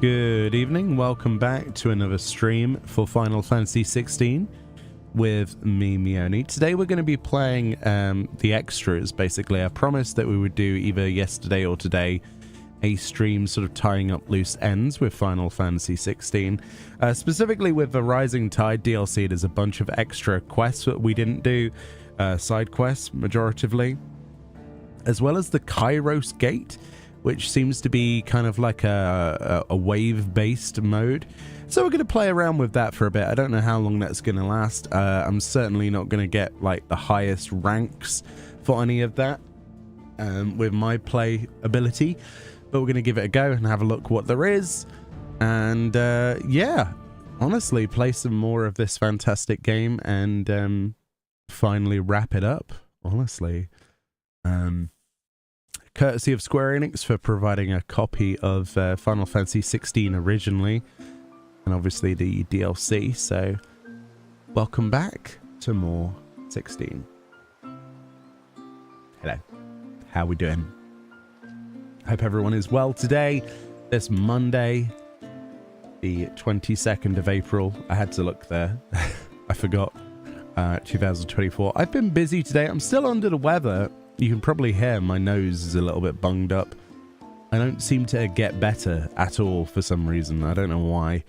Good evening, welcome back to another stream for Final Fantasy XVI with me, Meoni. Today we're going to be playing the extras, basically. I promised that we would do either yesterday or today a stream sort of tying up loose ends with Final Fantasy XVI. Specifically with the Rising Tide DLC, there's a bunch of extra quests that we didn't do, side quests, majoritively, as well as the Kairos Gate, which seems to be kind of like a wave-based mode. So we're going to play around with that for a bit. I don't know how long that's going to last. I'm certainly not going to get like the highest ranks for any of that with my play ability, but we're going to give it a go and have a look what there is. And yeah, honestly, play some more of this fantastic game and finally wrap it up, honestly. Courtesy of Square Enix for providing a copy of Final Fantasy XVI originally, and obviously the DLC, so welcome back to more 16. Hello, how we doing? Hope everyone is well today, this Monday, the 22nd of April. I had to look there, I forgot, 2024. I've been busy today, I'm still under the weather. You can probably hear my nose is a little bit bunged up. I don't seem to get better at all for some reason. I don't know why.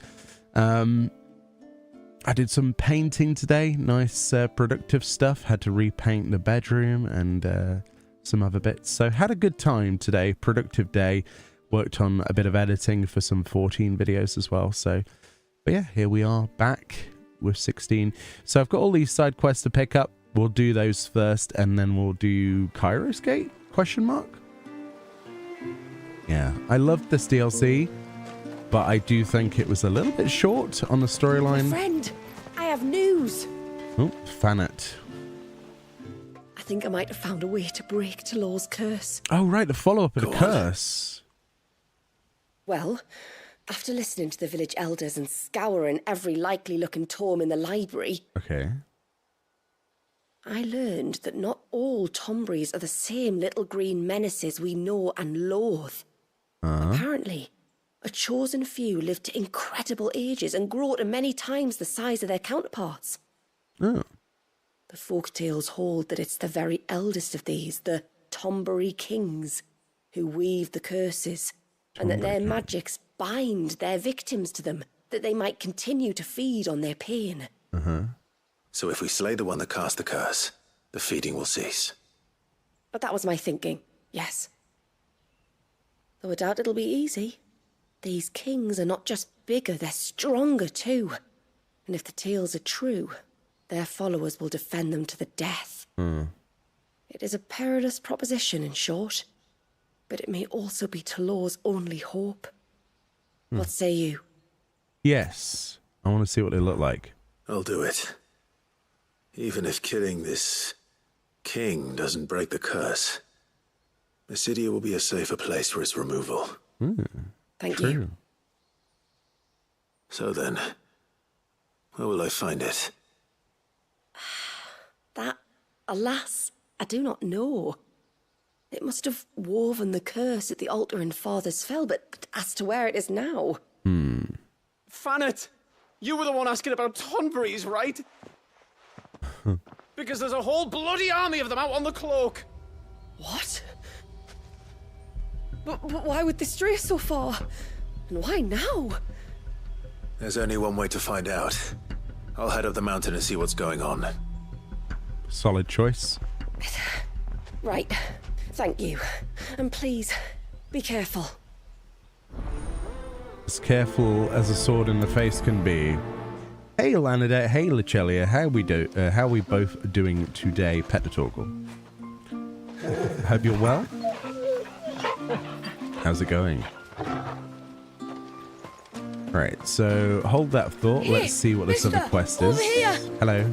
I did some painting today. Nice productive stuff. Had to repaint the bedroom and some other bits. So had a good time today. Productive day. Worked on a bit of editing for some 14 videos as well. So, but yeah, here we are back with 16. So I've got all these side quests to pick up. We'll do those first, and then we'll do Kairos Gate? Question mark? Yeah, I loved this DLC, but I do think it was a little bit short on the storyline. Friend, I have news. Oh, Fanet. I think I might have found a way to break Talor's curse. Oh, right, the follow-up of the curse. Well, after listening to the village elders and scouring every likely-looking tome in the library... Okay. I learned that not all Tonberries are the same little green menaces we know and loathe. Apparently, a chosen few live to incredible ages and grow to many times the size of their counterparts. Oh. The folktales hold that it's the very eldest of these, the Tonberry Kings, who weave the curses, and that their magics bind their victims to them, that they might continue to feed on their pain. So if we slay the one that cast the curse, the feeding will cease. But that was my thinking, yes. Though I doubt it'll be easy. These kings are not just bigger, they're stronger too. And if the tales are true, their followers will defend them to the death. It is a perilous proposition, in short. But it may also be Talor's only hope. What say you? Yes. I want to see what they look like. I'll do it. Even if killing this king doesn't break the curse, Mysidia will be a safer place for its removal. Thank you. So then, where will I find it? That, alas, I do not know. It must have woven the curse at the altar in Father's Fell, but as to where it is now... Fanet, you were the one asking about Tonberries, right? Because there's a whole bloody army of them out on the cloak. What? But why would they stray so far? And why now? There's only one way to find out. I'll head up the mountain and see what's going on. Solid choice. Right. Thank you. And please, be careful. As careful as a sword in the face can be. Hey Lanadette, hey Lachelia, how we both doing today, Petatorgle? Hope you're well. How's it going? Right, so hold that thought. Here, let's see what this mister, other quest over is. here. Hello.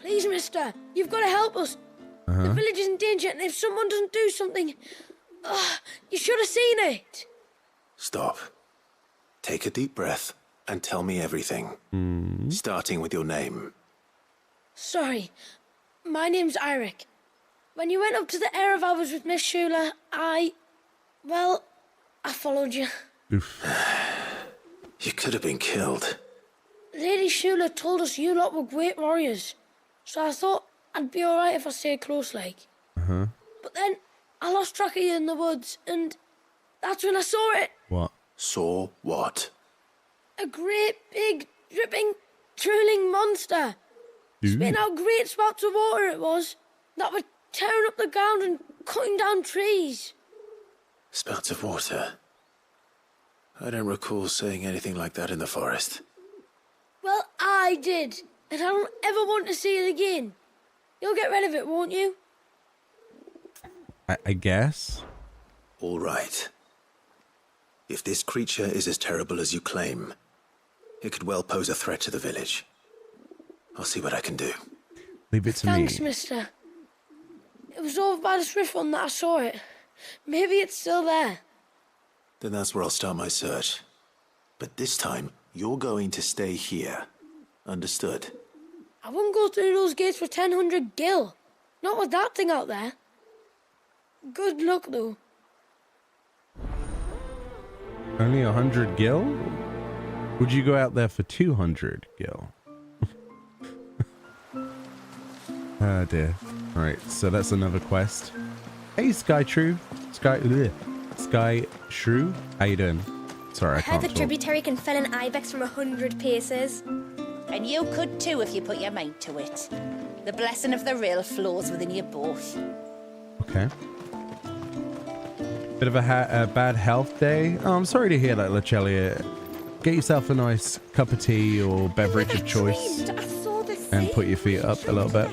Please, mister, you've got to help us. The village is in danger, and if someone doesn't do something... you should have seen it. Stop. Take a deep breath and tell me everything. Starting with your name. Sorry, my name's Eirik. When you went up to the Erev, I was with Miss Shula. Well, I followed you. Oof. You could have been killed. Lady Shula told us you lot were great warriors, so I thought I'd be alright if I stayed close like. Uh-huh. But then I lost track of you in the woods, and that's when I saw it. What? Saw what? A great, big, dripping, drooling monster. Spitting out great spouts of water it was, that were tearing up the ground and cutting down trees. Spouts of water. I don't recall saying anything like that in the forest. Well, I did, and I don't ever want to see it again. You'll get rid of it, won't you? I guess. All right. If this creature is as terrible as you claim, it could well pose a threat to the village. I'll see what I can do. Leave it to Thanks, me. mister. It was over by the Swift one that I saw it. Maybe it's still there. Then that's where I'll start my search. But this time, you're going to stay here. Understood? I wouldn't go through those gates for 1,000 gil. Not with that thing out there. Good luck, though. Only 100 gil? Would you go out there for 200 gil? Oh dear. Alright, so that's another quest. Hey, Sky Shrew. Sky Shrew? How you doing? Sorry, I can't The talk. tributary can fell an ibex from 100 paces. And you could too if you put your mind to it. The blessing of the rill flows within you both. Okay. Bit of a bad health day. Oh, I'm sorry to hear that, Lachelia. Get yourself a nice cup of tea or beverage of choice and put your feet up a little bit.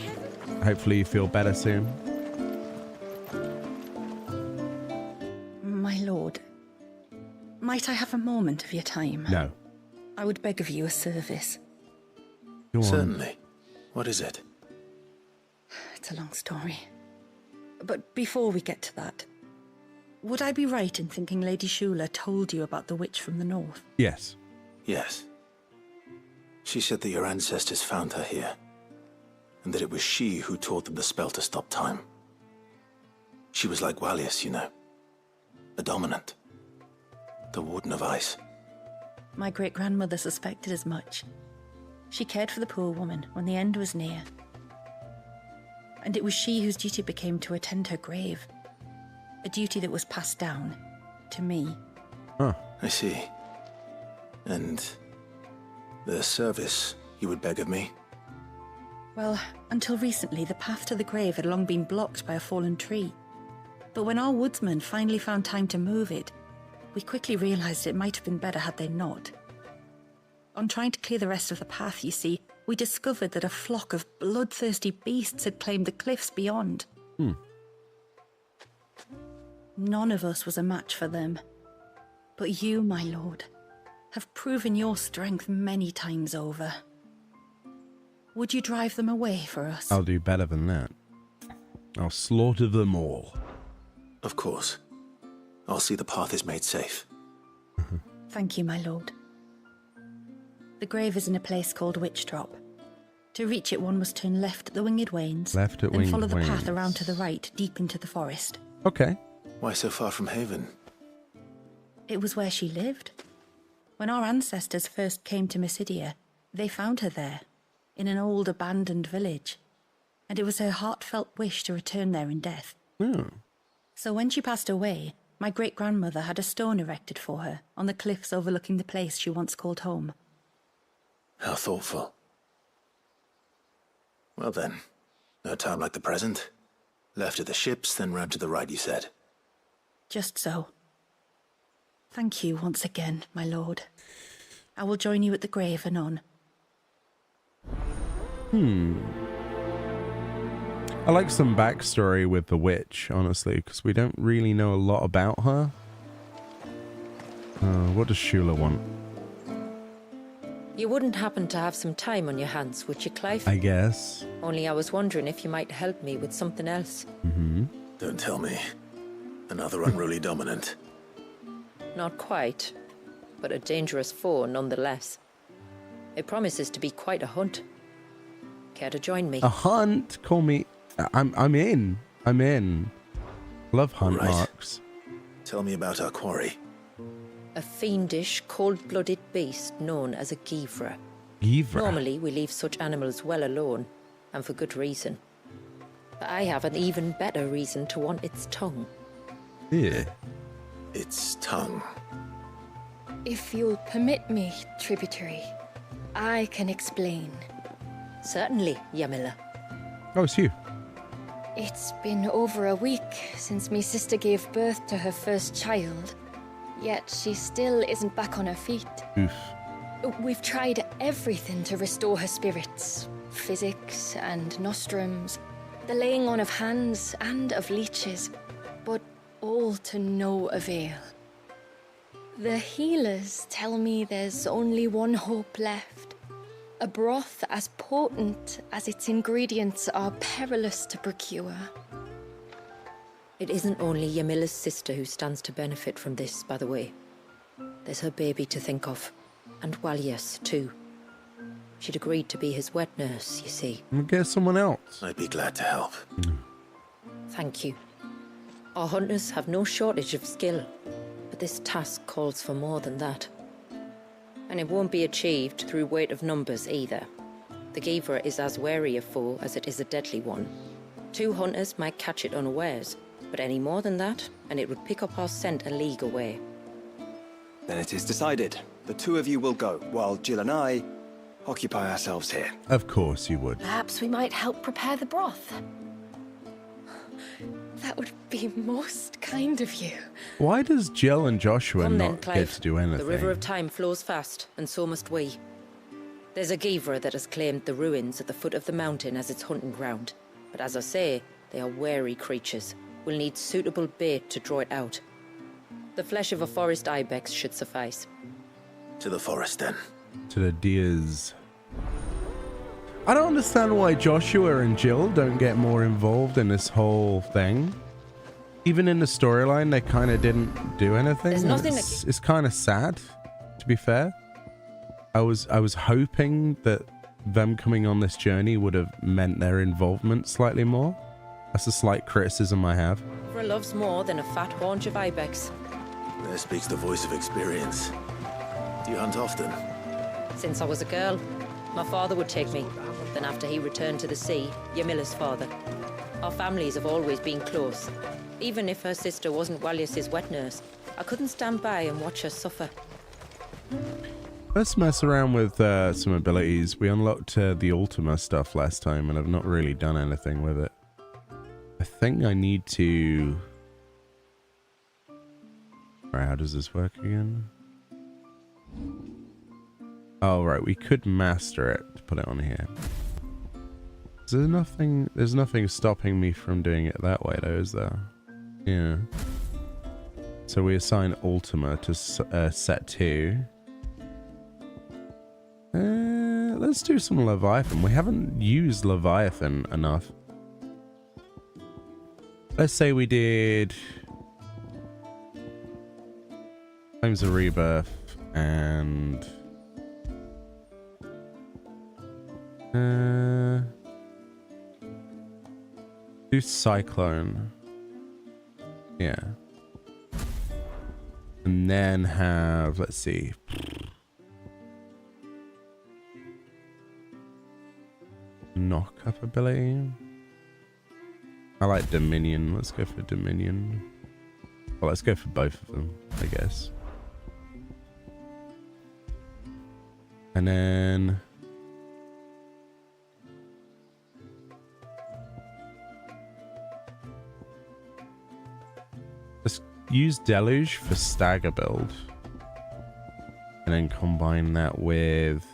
Hopefully you feel better soon. My lord, might I have a moment of your time? No. I would beg of you a service. Go on. Certainly. What is it? It's a long story. But before we get to that, would I be right in thinking Lady Shula told you about the witch from the north? Yes. Yes. She said that your ancestors found her here, and that it was she who taught them the spell to stop time. She was like Walius, you know. A dominant. The Warden of Ice. My great-grandmother suspected as much. She cared for the poor woman when the end was near. And it was she whose duty became to attend her grave. A duty that was passed down to me. Huh. I see. And the service you would beg of me? Well, until recently, the path to the grave had long been blocked by a fallen tree. But when our woodsmen finally found time to move it, we quickly realized it might have been better had they not. On trying to clear the rest of the path, you see, we discovered that a flock of bloodthirsty beasts had claimed the cliffs beyond. None of us was a match for them. But you, my lord, have proven your strength many times over. Would you drive them away for us? I'll do better than that. I'll slaughter them all. Of course. I'll see the path is made safe. Thank you, my lord. The grave is in a place called Witch Drop. To reach it, one must turn left at the Winged Wains, Left at then Winged follow the path Wains. around to the right, deep into the forest. Okay. Why so far from Haven? It was where she lived. When our ancestors first came to Mysidia, they found her there, in an old abandoned village. And it was her heartfelt wish to return there in death. So when she passed away, my great-grandmother had a stone erected for her on the cliffs overlooking the place she once called home. How thoughtful. Well then, no time like the present. Left at the ships, then round to the right, you said. Just so. Thank you once again, my lord. I will join you at the grave anon. I like some backstory with the witch, honestly, because we don't really know a lot about her. What does Shula want? You wouldn't happen to have some time on your hands, would you, Clive? I guess. Only I was wondering if you might help me with something else. Don't tell me. Another unruly dominant. Not quite, but a dangerous foe nonetheless. It promises to be quite a hunt. Care to join me? A hunt? Call me. I'm in. Love hunt Right. marks. Tell me about our quarry. A fiendish, cold-blooded beast known as a Givra. Givra? Normally, we leave such animals well alone, and for good reason. But I have an even better reason to want its tongue. Yeah. Its tongue. If you'll permit me, tributary, I can explain. Certainly, Yamila. Oh, it's you. It's been over a week since me sister gave birth to her first child, yet she still isn't back on her feet. Oof. We've tried everything to restore her spirits. Physics and nostrums, the laying on of hands and of leeches, but all to no avail. The healers tell me there's only one hope left. A broth as potent as its ingredients are perilous to procure. It isn't only Yamila's sister who stands to benefit from this, by the way. There's her baby to think of, and Walias, too. She'd agreed to be his wet nurse, you see. I'm gonna get someone else. I'd be glad to help. Thank you. Our hunters have no shortage of skill, but this task calls for more than that. And it won't be achieved through weight of numbers either. The Givra is as wary a foe as it is a deadly one. 2 hunters might catch it unawares, but any more than that, and it would pick up our scent a league away. Then it is decided. The 2 of you will go, while Jill and I occupy ourselves here. Of course you would. Perhaps we might help prepare the broth. That would be most kind of you. Why does Jill and Joshua Come then, not Clive. get to do anything? The river of time flows fast, and so must we. There's a Givra that has claimed the ruins at the foot of the mountain as its hunting ground. But as I say, they are wary creatures. We'll need suitable bait to draw it out. The flesh of a forest ibex should suffice. To the forest, then. To the deers. I don't understand why Joshua and Jill don't get more involved in this whole thing. Even in the storyline, they kind of didn't do anything. There's nothing It's kind of sad, to be fair. I was hoping that them coming on this journey would have meant their involvement slightly more. That's a slight criticism I have. For love's more than a fat haunch of ibex. There speaks the voice of experience. Do you hunt often? Since I was a girl, my father would take me. Then after he returned to the sea, Yamila's father. Our families have always been close. Even if her sister wasn't Walias's wet nurse, I couldn't stand by and watch her suffer. Let's mess around with some abilities. We unlocked the Ultima stuff last time, and I've not really done anything with it. I think I need to... Alright, how does this work again? Oh, right, we could master it to put it on here. There's nothing stopping me from doing it that way, though, is there? Yeah. So we assign Ultima to set 2. Let's do some Leviathan. We haven't used Leviathan enough. Let's say we did Flames of Rebirth and do Cyclone. Yeah. And then have, let's see. Knock up ability. I like Dominion. Let's go for Dominion. Well, let's go for both of them, I guess. And then let's use Deluge for stagger build. And then combine that with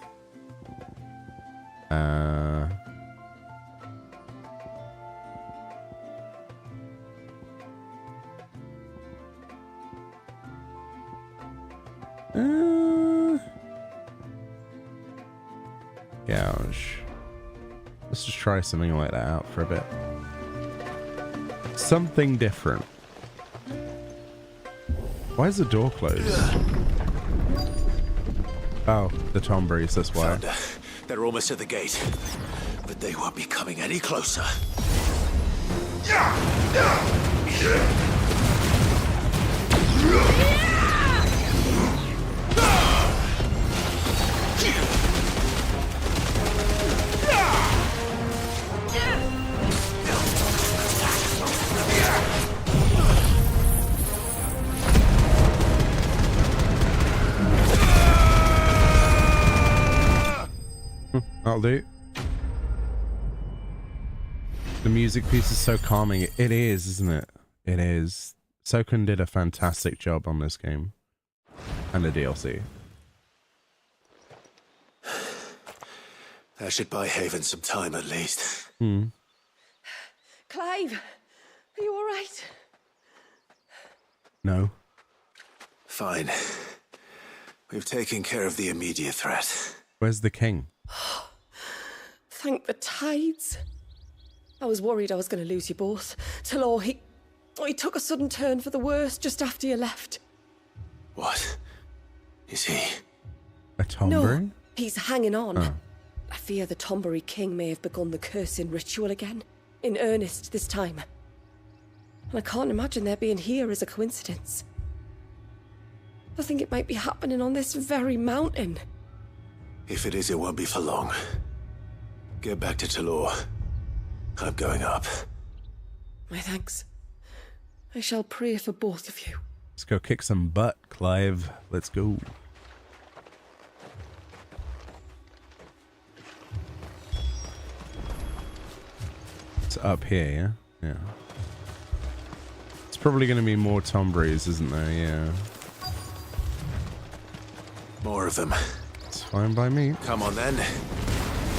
Gouge. Let's just try something like that out for a bit. Something different. Why is the door closed? Oh, the Tonberries, that's why. Found her. They're almost at the gate. But they won't be coming any closer. I'll do. The music piece is so calming. It is, isn't it? It is. Sokun did a fantastic job on this game. And the DLC. That should buy Haven some time at least. Clive, are you all right? No. Fine. We've taken care of the immediate threat. Where's the king? Thank the tides. I was worried I was going to lose you both. Talor, he took a sudden turn for the worse just after you left. What? Is he? A Tonberry? No, he's hanging on. Oh. I fear the Tonberry King may have begun the cursing ritual again. In earnest this time. And I can't imagine their being here as a coincidence. I think it might be happening on this very mountain. If it is, it won't be for long. Get back to Talor. I'm going up. My thanks. I shall pray for both of you. Let's go kick some butt, Clive. Let's go. It's up here, yeah? Yeah. It's probably going to be more Tonberries, isn't there? Yeah. More of them. It's fine by me. Come on then.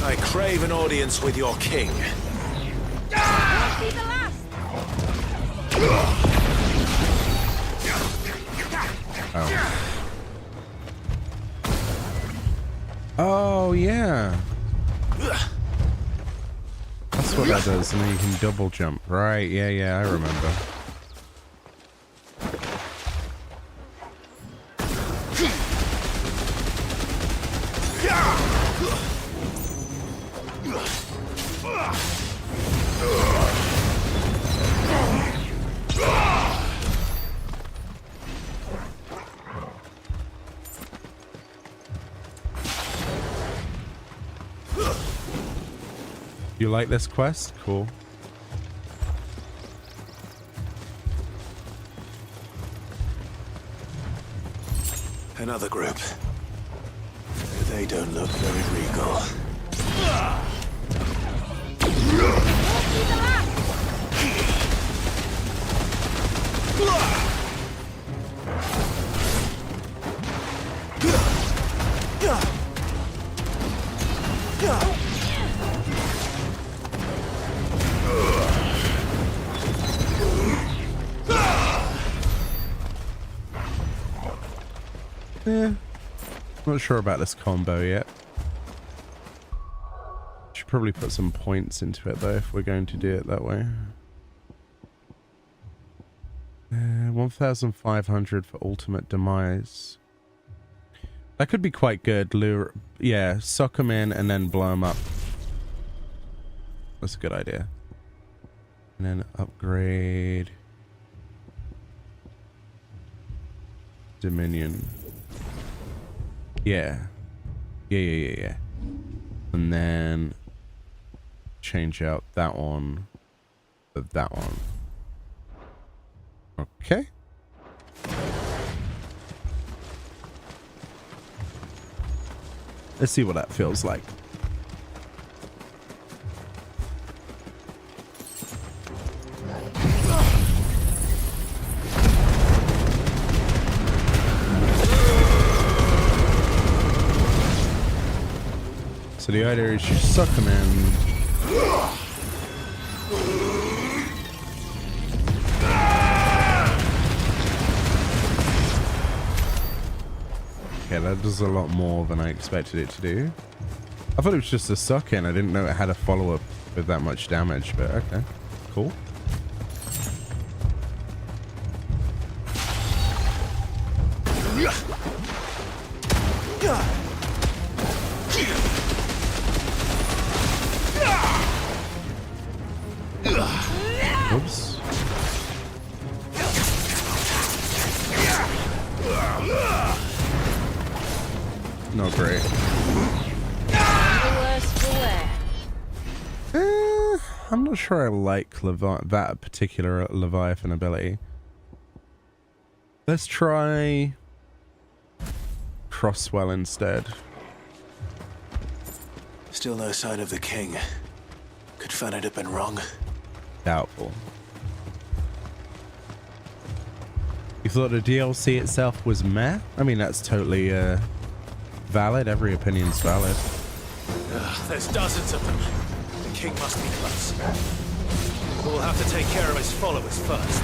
I crave an audience with your king. Oh. Oh, yeah. That's what that does, and then you can double jump. Right, yeah, I remember. You like this quest? Cool. Another group. They don't look very regal. Not sure about this combo yet. Should probably put some points into it though if we're going to do it that way. 1,500 for ultimate demise. That could be quite good. Lure, yeah, suck them in and then blow them up. That's a good idea. And then upgrade Dominion. Yeah. Yeah. And then change out that one for that one. Okay. Let's see what that feels like. So the idea is you suck them in. Okay, that does a lot more than I expected it to do. I thought it was just a suck in. I didn't know it had a follow-up with that much damage, but okay. Cool. Oops. Not great. I'm not sure I like that particular Leviathan ability. Let's try Crosswell instead. Still no sign of the king. Could Fanit have been wrong? Doubtful. You thought the DLC itself was meh? I mean, that's totally valid. Every opinion's valid. There's dozens of them. The king must be close. We'll have to take care of his followers first.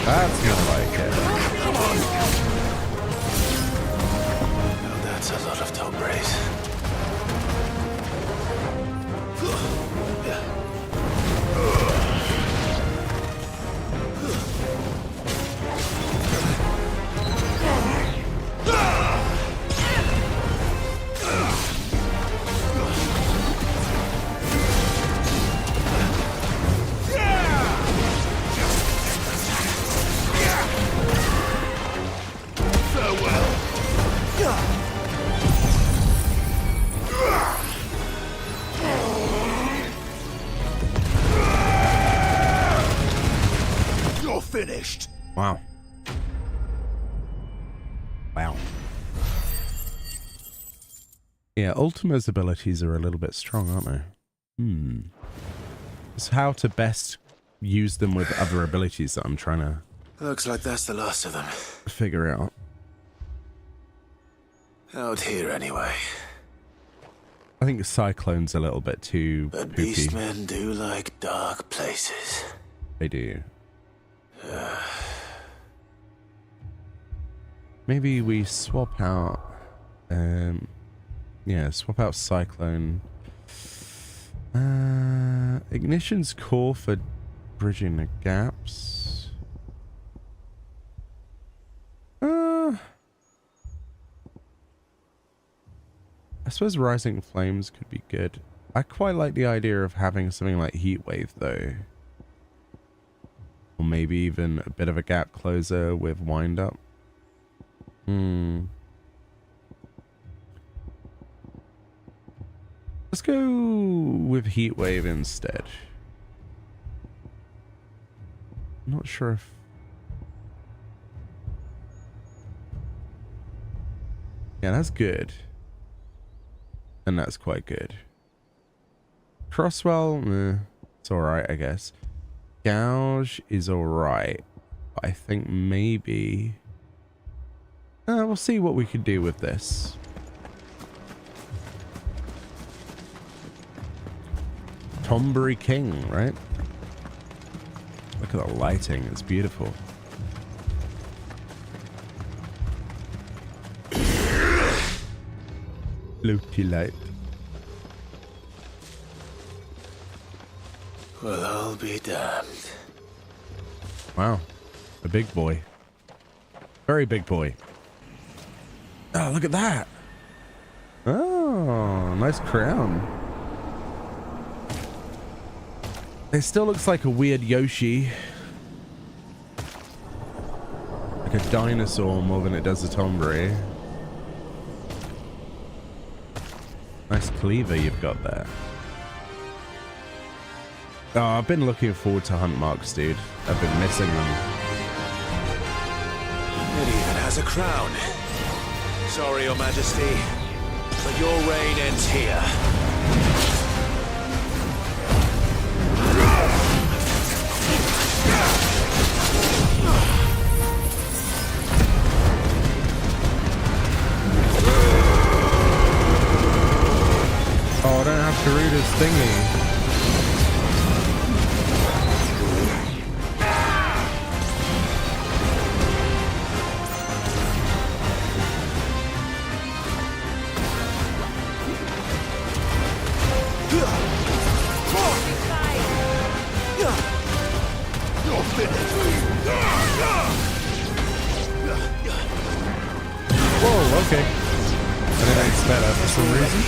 That's more like it. Come on! Now that's a lot of Tonberries. Finished. Wow. Wow. Yeah, Ultima's abilities are a little bit strong, aren't they? It's how to best use them with other abilities that I'm trying to Looks like that's the last of them. figure out. Out here, anyway. I think Cyclone's a little bit too But poopy. beastmen do like dark places. They do. Maybe we swap out swap out Cyclone. Ignition's cool for bridging the gaps. I suppose Rising Flames could be good. I quite like the idea of having something like Heat Wave though. Or maybe even a bit of a gap closer with Wind Up. Let's go with Heat Wave instead. Not sure if... Yeah, that's good. And that's quite good. Crosswell, it's alright, I guess. Gouge is alright. I think maybe... we'll see what we could do with this. Tonberry King, right? Look at the lighting, it's beautiful. Floaty light. Well, I'll be damned. Wow. A big boy. Very big boy. Oh, look at that. Oh, nice crown. It still looks like a weird Yoshi. Like a dinosaur more than it does a Tonberry. Nice cleaver you've got there. Oh, I've been looking forward to hunt marks, dude. I've been missing them. It even has a crown. Sorry, Your Majesty, but your reign ends here. Oh, I don't have Garuda's thingy. Whoa, okay. I didn't expect that for some reason.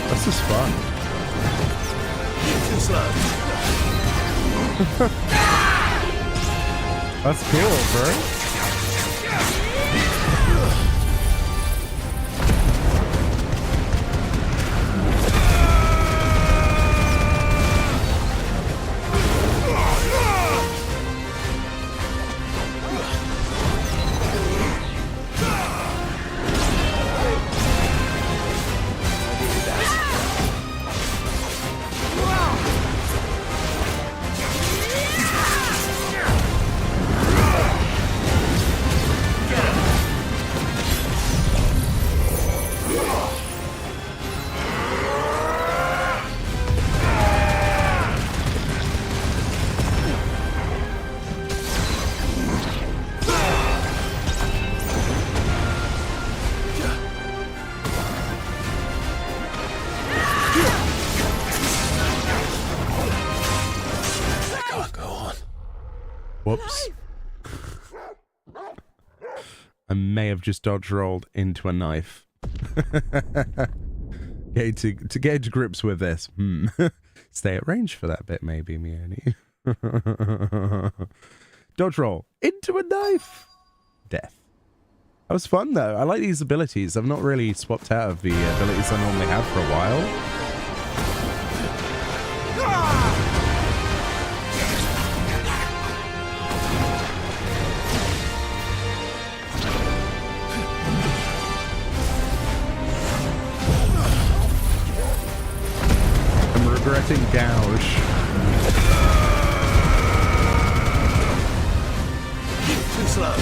This is fun. Too slow. That's cool, bro. Whoops. I may have just dodge rolled into a knife. Okay, to get to grips with this. Stay at range for that bit, maybe, Meoni. Dodge roll into a knife. Death. That was fun, though. I like these abilities. I've not really swapped out of the abilities I normally have for a while. Regretting gouge. Too slow.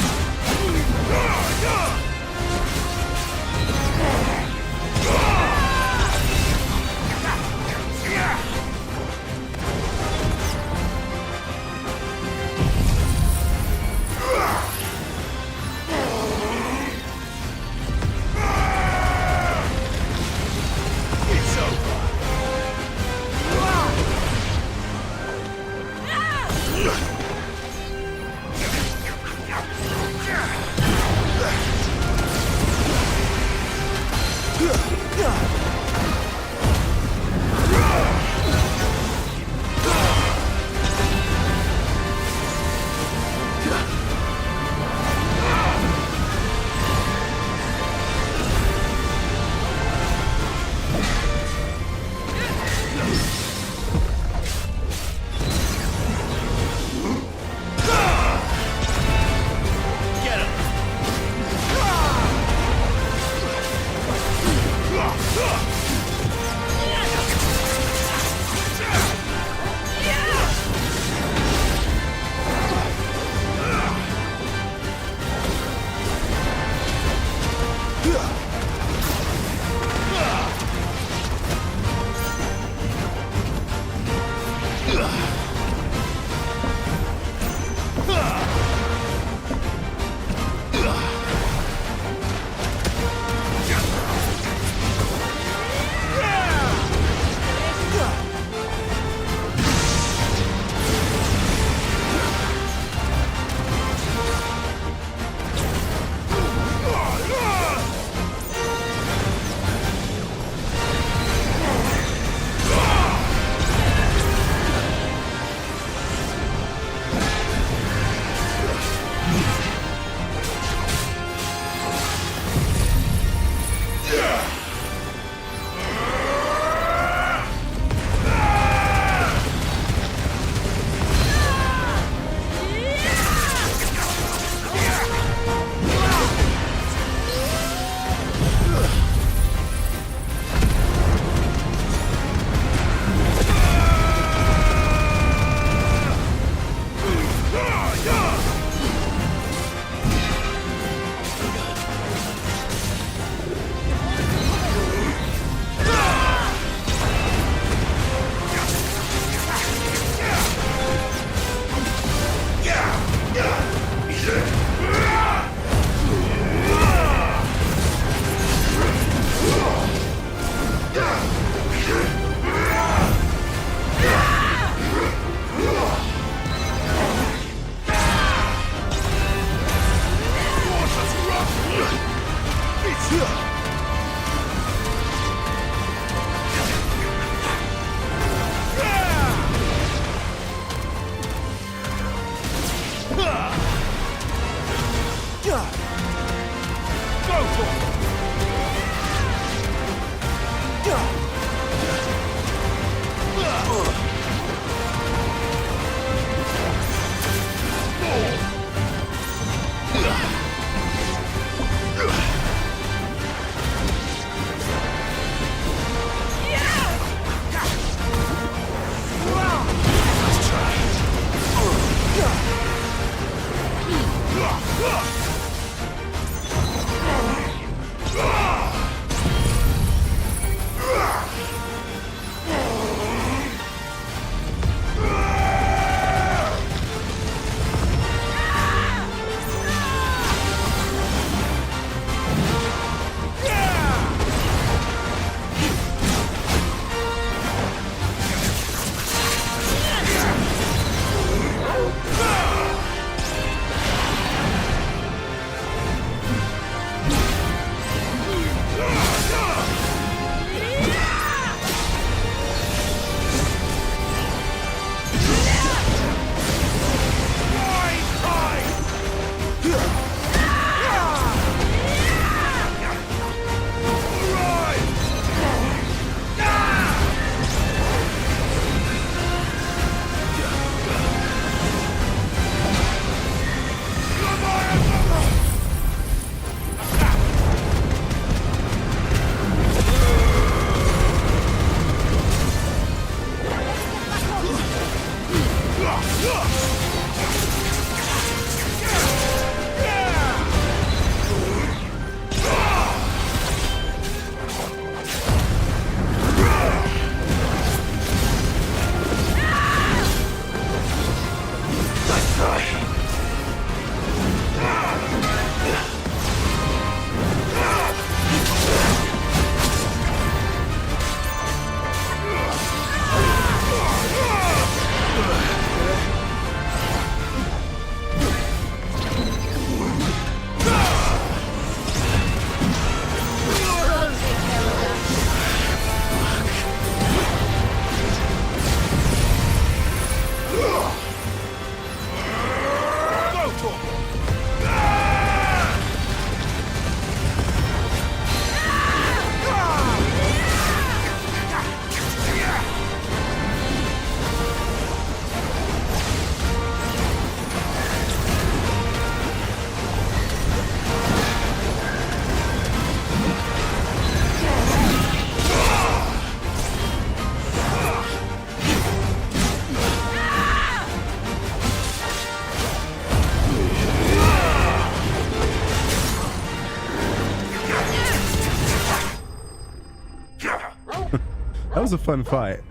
That was a fun fight.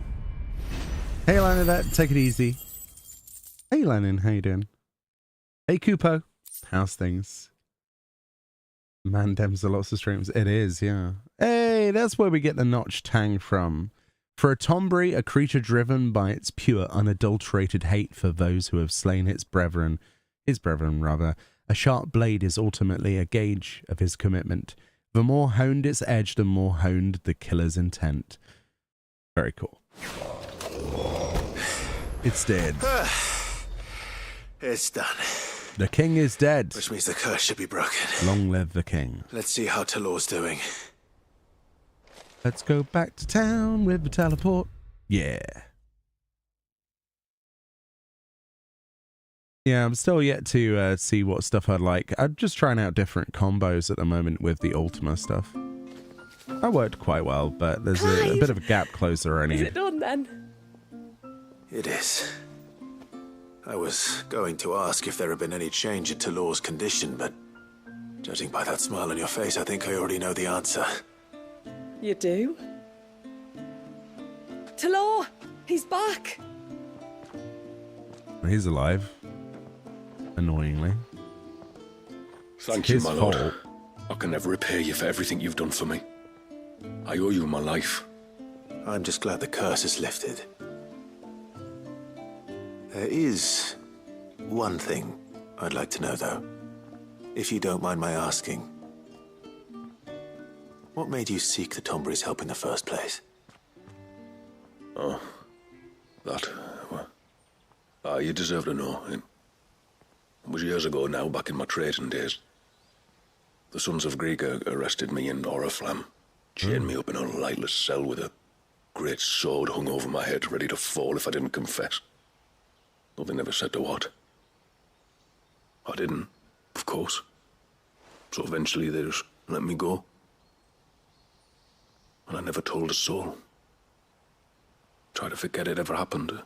Hey, Lana, take it easy. Hey, Lennon, how you doing? Hey, Kupo, how's things? Man, Dems are lots of streams. It is, yeah. Hey, that's where we get the Notch Tang from. For a Tonberry, a creature driven by its pure, unadulterated hate for those who have slain his brethren, a sharp blade is ultimately a gauge of his commitment. The more honed its edge, the more honed the killer's intent. Very cool. It's dead. It's done. The king is dead. Which means the curse should be broken. Long live the king. Let's see how Talor's doing. Let's go back to town with the teleport. Yeah. Yeah, I'm still yet to see what stuff I'd like. I'm just trying out different combos at the moment with the Ultima stuff. That worked quite well, but there's a bit of a gap closer I need. Is it done then? It is. I was going to ask if there had been any change in Talor's condition, but judging by that smile on your face, I think I already know the answer. You do? Talor! He's back! He's alive. Annoyingly. Thank you, my lord. I can never repay you for everything you've done for me. I owe you my life. I'm just glad the curse is lifted. There is one thing I'd like to know, though. If you don't mind my asking. What made you seek the Tonberry's help in the first place? Oh, that... Well, you deserve to know. was years ago now, back in my trading days. The Sons of Greek arrested me in Oriflamme, chained me up in a lightless cell with a great sword hung over my head, ready to fall if I didn't confess. Though they never said to what. I didn't, of course. So eventually they just let me go. And I never told a soul. Tried to forget it ever happened.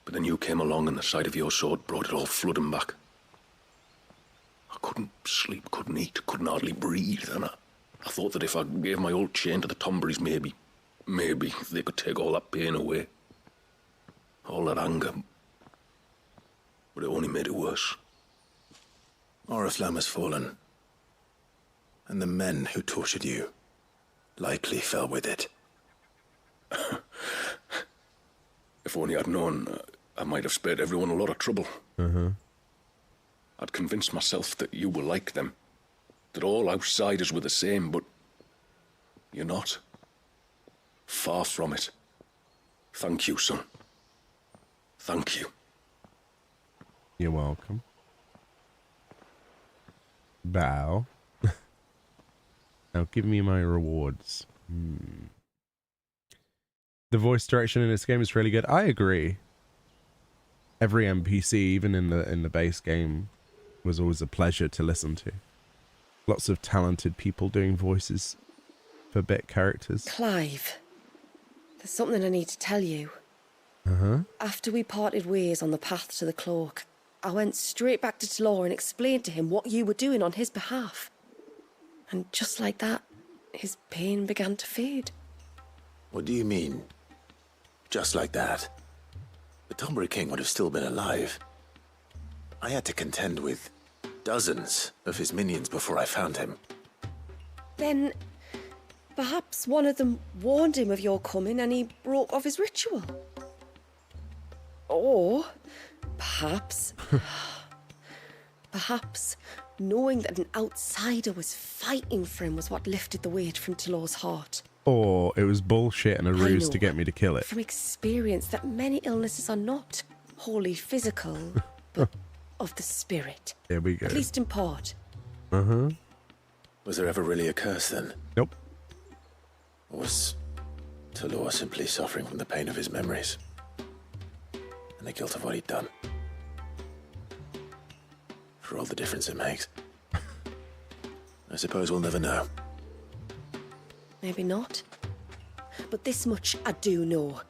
But then you came along and the sight of your sword brought it all flooding back. I couldn't sleep, couldn't eat, couldn't hardly breathe, and I thought that if I gave my old chain to the Tonberries, maybe they could take all that pain away. All that anger. But it only made it worse. Oriflamme has fallen. And the men who tortured you likely fell with it. If only I'd known, I might have spared everyone a lot of trouble. I'd convinced myself that you were like them. That all outsiders were the same, but you're not. Far from it. Thank you, son. Thank you. You're welcome. Bow. Now give me my rewards. The voice direction in this game is really good. I agree. Every NPC, even in the base game, was always a pleasure to listen to. Lots of talented people doing voices for bit characters. Clive, there's something I need to tell you. After we parted ways on the path to the cloak, I went straight back to Talor and explained to him what you were doing on his behalf. And just like that, his pain began to fade. What do you mean? Just like that? The Tonberry King would have still been alive. I had to contend with dozens of his minions before I found him. Then, perhaps one of them warned him of your coming and he broke off his ritual. Or, perhaps knowing that an outsider was fighting for him was what lifted the weight from Talor's heart. Or it was bullshit and a ruse to get me to kill it. From experience that many illnesses are not wholly physical, but of the spirit. There we go. At least in part. Was there ever really a curse then? Nope. Or was Talor simply suffering from the pain of his memories? And the guilt of what he'd done? For all the difference it makes. I suppose we'll never know. Maybe not. But this much I do know.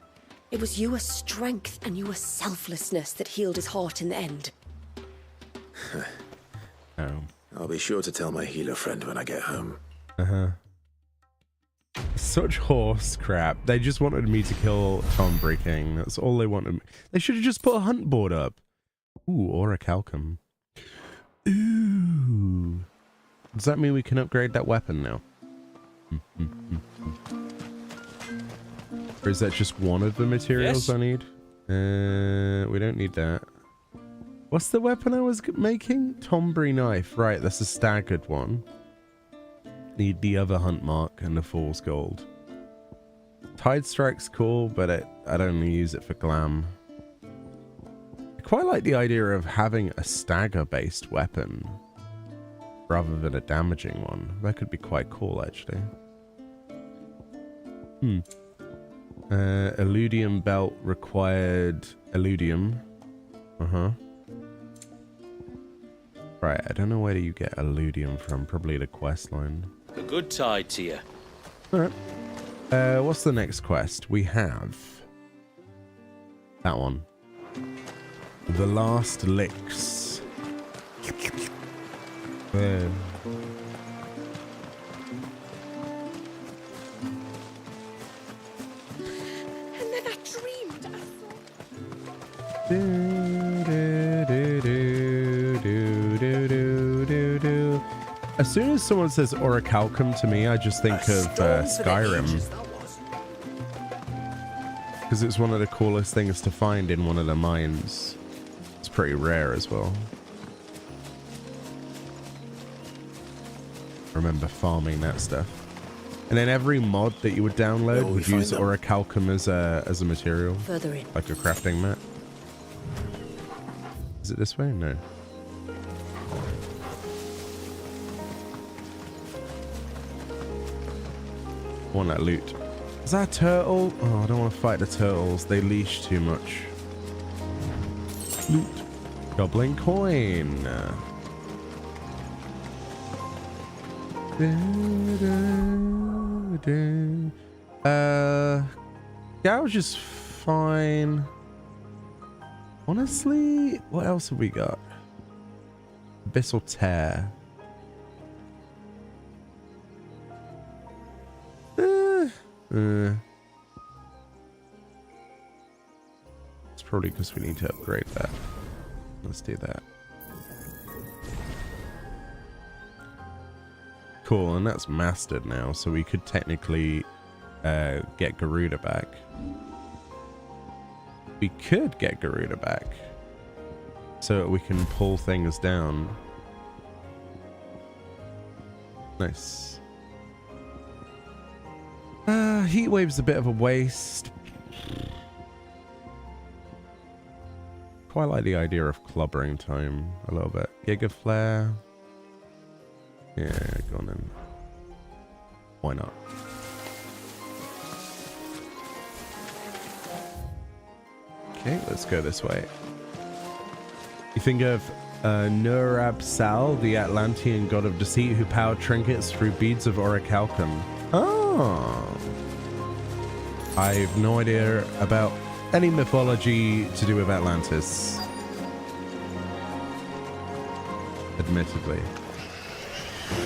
It was your strength and your selflessness that healed his heart in the end. I'll be sure to tell my healer friend when I get home. Such horse crap. They just wanted me to kill Tonberry King. That's all they wanted. They should have just put a hunt board up. Ooh, orichalcum. Ooh. Does that mean we can upgrade that weapon now? Or is that just one of the materials I need? We don't need that. What's the weapon I was making? Tonberry knife. Right, that's a staggered one. Need the other hunt mark and the fool's gold. Tide strike's cool, but I'd only use it for glam. I quite like the idea of having a stagger-based weapon rather than a damaging one. That could be quite cool, actually. Illudium belt required illudium. Right, I don't know where do you get illudium from. Probably the quest line. A good tide to you. Alright. What's the next quest? We have that one. The Last Licks. And then I dreamed. As soon as someone says orichalcum to me, I just think of Skyrim. Because it's one of the coolest things to find in one of the mines. It's pretty rare as well. I remember farming that stuff. And then every mod that you would download would use orichalcum as a material. Further in. Like a crafting mat. Is it this way? No. I want that loot. Is that a turtle? Oh, I don't want to fight the turtles. They leash too much. Loot. Goblin coin. Gouge is fine. Honestly, what else have we got? Abyssal Tear. It's probably because we need to upgrade that. Let's do that. Cool, and that's mastered now, so we could technically get Garuda back. We could get Garuda back so that we can pull things down. Nice. Heat wave's a bit of a waste. Quite like the idea of clobbering time a little bit. Giga Flare. Yeah, go on then. Why not? Okay, let's go this way. You think of Nurab Sal, the Atlantean god of deceit who powered trinkets through beads of orichalcum. Oh. I've no idea about any mythology to do with Atlantis. Admittedly.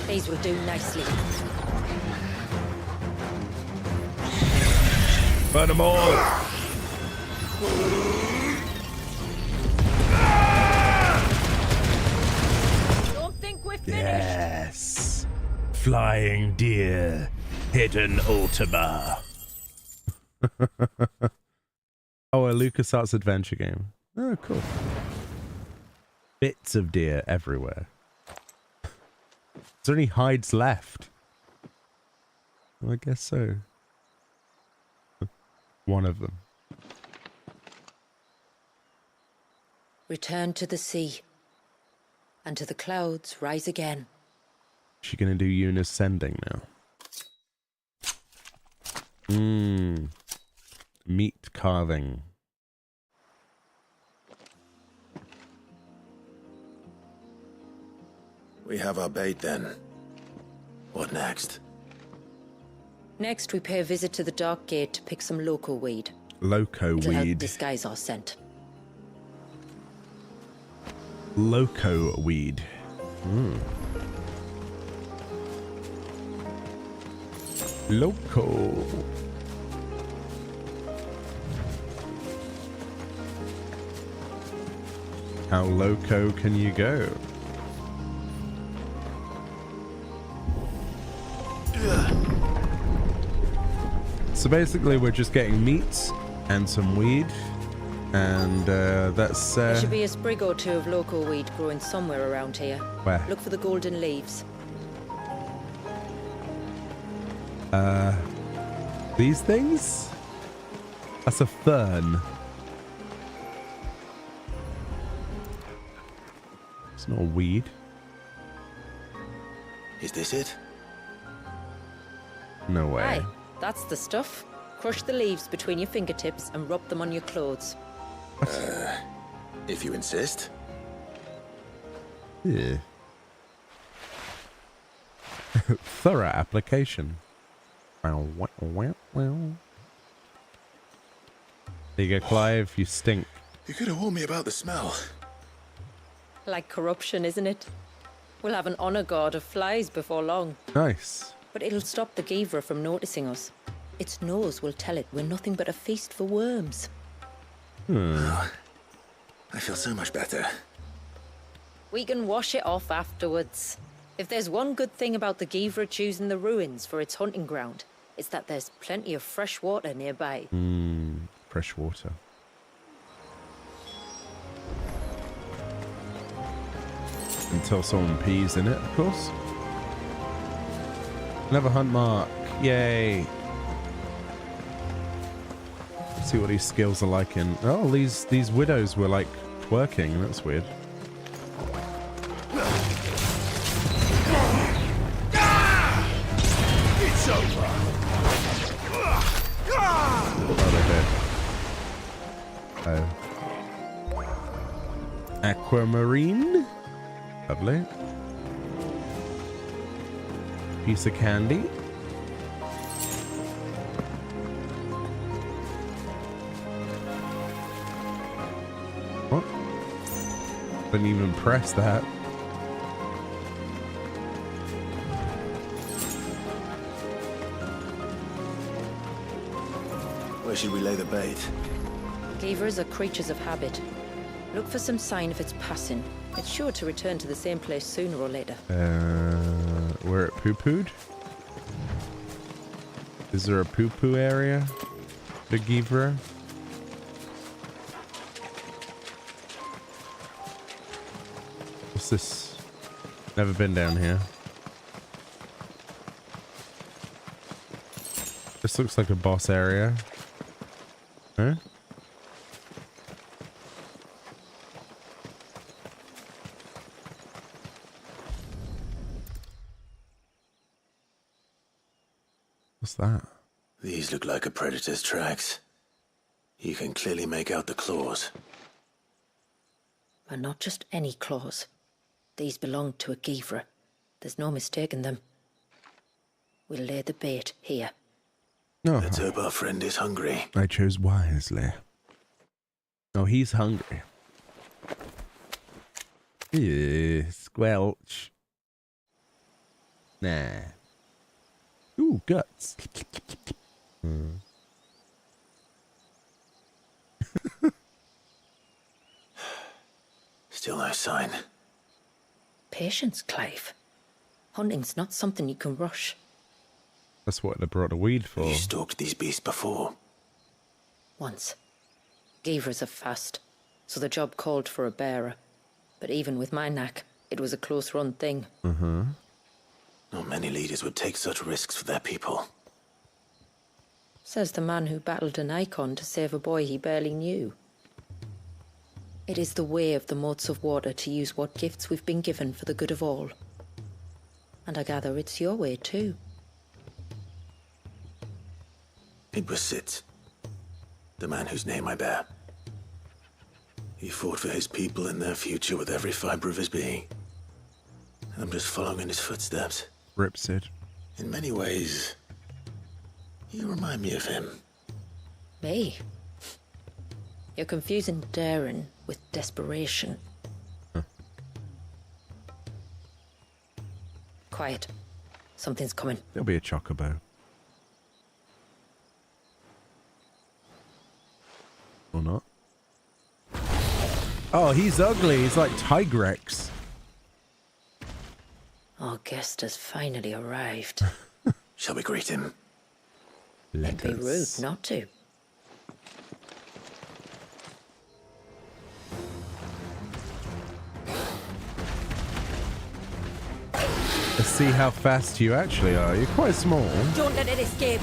These will do nicely. Burn them all! Don't think we're finished. Yes. Flying deer. Hidden Ultima. Oh, a LucasArts adventure game. Oh, cool. Bits of deer everywhere. Is there any hides left? Well, I guess so. One of them. Return to the sea. And to the clouds rise again. Is she gonna do Eunice sending now? Meat carving. We have our bait then. What next? Next, we pay a visit to the Dark Gate to pick some loco weed. Loco It'll help weed. disguise our scent. Loco weed. Loco. How loco can you go? So basically we're just getting meat and some weed, and that's There should be a sprig or two of loco weed growing somewhere around here. Where? Look for the golden leaves. These things? That's a fern. It's not a weed. Is this it? No way. Aye, that's the stuff. Crush the leaves between your fingertips and rub them on your clothes. If you insist. Yeah. Thorough application. There you go, Clive. You stink. You could have warned me about the smell. Like corruption, isn't it? We'll have an honor guard of flies before long. Nice. But it'll stop the Givra from noticing us. Its nose will tell it we're nothing but a feast for worms. I feel so much better. We can wash it off afterwards. If there's one good thing about the Givra choosing the ruins for its hunting ground, it's that there's plenty of fresh water nearby. Fresh water. Until someone pees in it, of course. Another hunt mark. Yay. Let's see what these skills are like in... Oh, these widows were like working. That's weird. It's over. Oh, they're dead. Oh. Aquamarine. Lovely. Piece of candy. What? Didn't even press that. Where should we lay the bait? Givers are creatures of habit. Look for some sign of its passing. It's sure to return to the same place sooner or later. Where it poo-pooed? Is there a poo-poo area? The Givra? What's this? Never been down here. This looks like a boss area. Huh? What's that? These look like a predator's tracks. You can clearly make out the claws. But not just any claws. These belong to a Givra. There's no mistaking them. We'll lay the bait here. No. Let's hope our friend is hungry. I chose wisely. Oh, he's hungry. Yeah, squelch. Nah. Ooh, guts. Still no sign. Patience, Clive. Hunting's not something you can rush. That's what they brought the weed for. You stalked these beasts before? Once. Givers are fast, so the job called for a bearer. But even with my knack, it was a close-run thing. Uh-huh. Not many leaders would take such risks for their people. Says the man who battled an icon to save a boy he barely knew. It is the way of the motes of water to use what gifts we've been given for the good of all. And I gather it's your way too. It was Sid, the man whose name I bear. He fought for his people and their future with every fiber of his being. And I'm just following in his footsteps. Rip Sid. In many ways, you remind me of him. Me? You're confusing daring with desperation. Huh. Quiet. Something's coming. There'll be a chocobo. Or not. Oh, he's ugly. He's like Tigrex. Our guest has finally arrived. Shall we greet him? It'd be rude not to. Let's see how fast you actually are. You're quite small. Don't let it escape.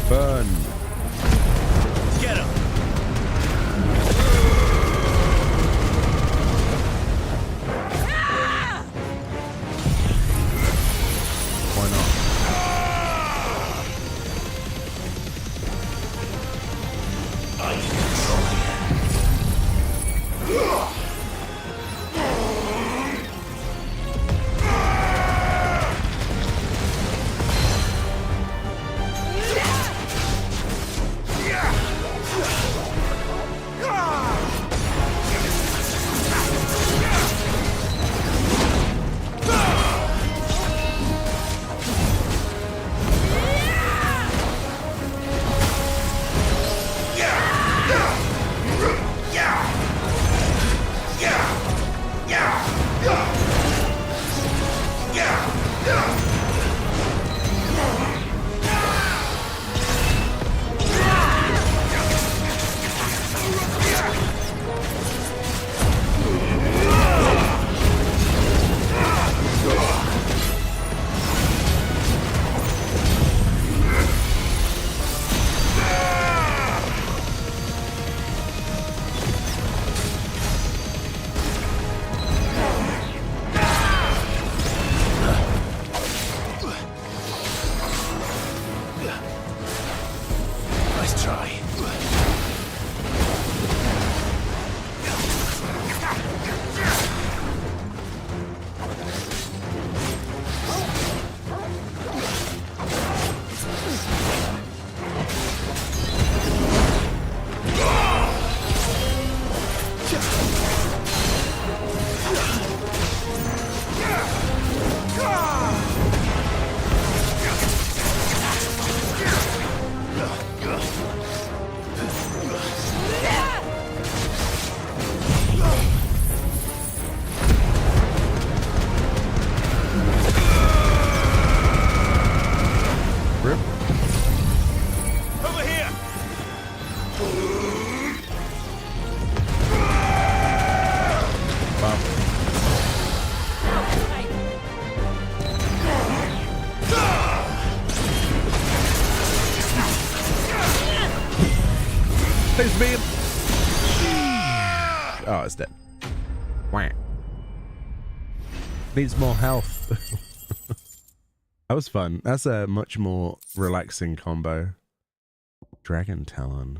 Burn. Get him. Why not? me. Oh, it's dead. Wah. Needs more health. That was fun. That's a much more relaxing combo. Dragon Talon.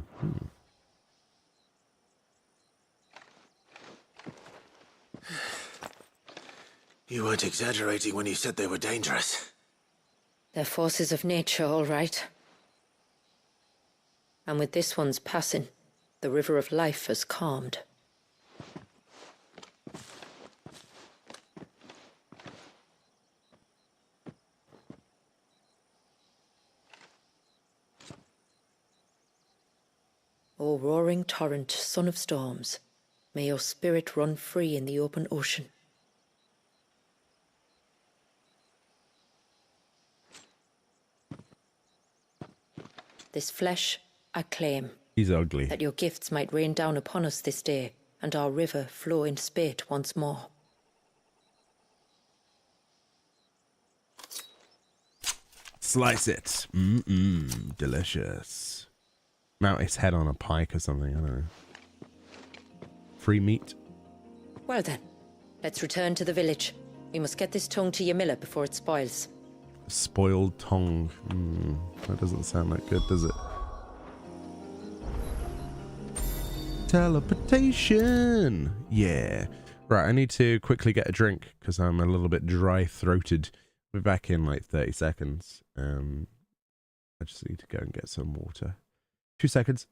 You weren't exaggerating when you said they were dangerous. They're forces of nature, all right. And with this one's passing, the river of life has calmed. O roaring torrent, son of storms, may your spirit run free in the open ocean. This flesh I claim. He's ugly. That your gifts might rain down upon us this day, and our river flow in spate once more. Slice it. Delicious. Mount its head on a pike or something, I don't know. Free meat. Well then, let's return to the village. We must get this tongue to your miller before it spoils. Spoiled tongue. That doesn't sound that good, does it? Teleportation. Yeah. Right, I need to quickly get a drink because I'm a little bit dry-throated. We'll be back in like 30 seconds. I just need to go and get some water. 2 seconds.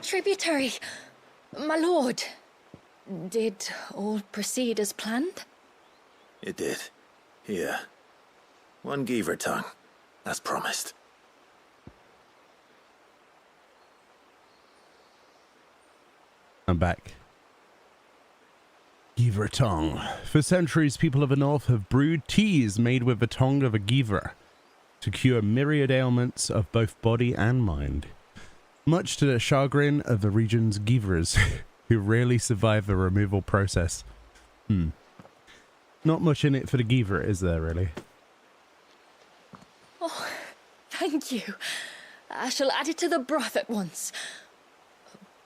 Tributary, my lord. Did all proceed as planned? It did. Here. 1 Geaver tongue, as promised. I'm back. Geaver tongue. For centuries, people of the north have brewed teas made with the tongue of a Geaver to cure myriad ailments of both body and mind. Much to the chagrin of the region's Geavers, who rarely survive the removal process. Not much in it for the Geaver, is there, really? Oh, thank you. I shall add it to the broth at once.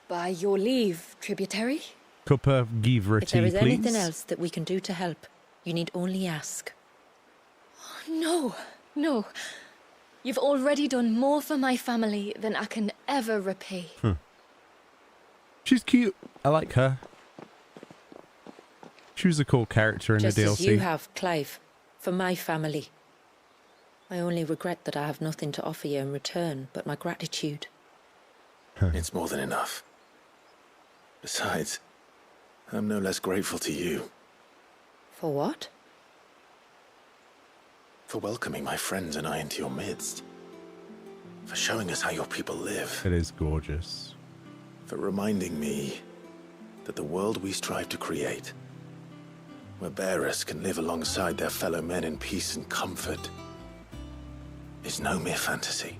By your leave, Tributary. Cup of Geaver If tea, there is please. anything else that we can do to help, you need only ask. No, no. You've already done more for my family than I can ever repay. She's cute. I like her. She was a cool character in Just the DLC. as you have, Clive, for my family. I only regret that I have nothing to offer you in return but my gratitude. It's more than enough. Besides, I'm no less grateful to you. For what? For welcoming my friends and I into your midst. For showing us how your people live. It is gorgeous. For reminding me that the world we strive to create, where bearers can live alongside their fellow men in peace and comfort, is no mere fantasy.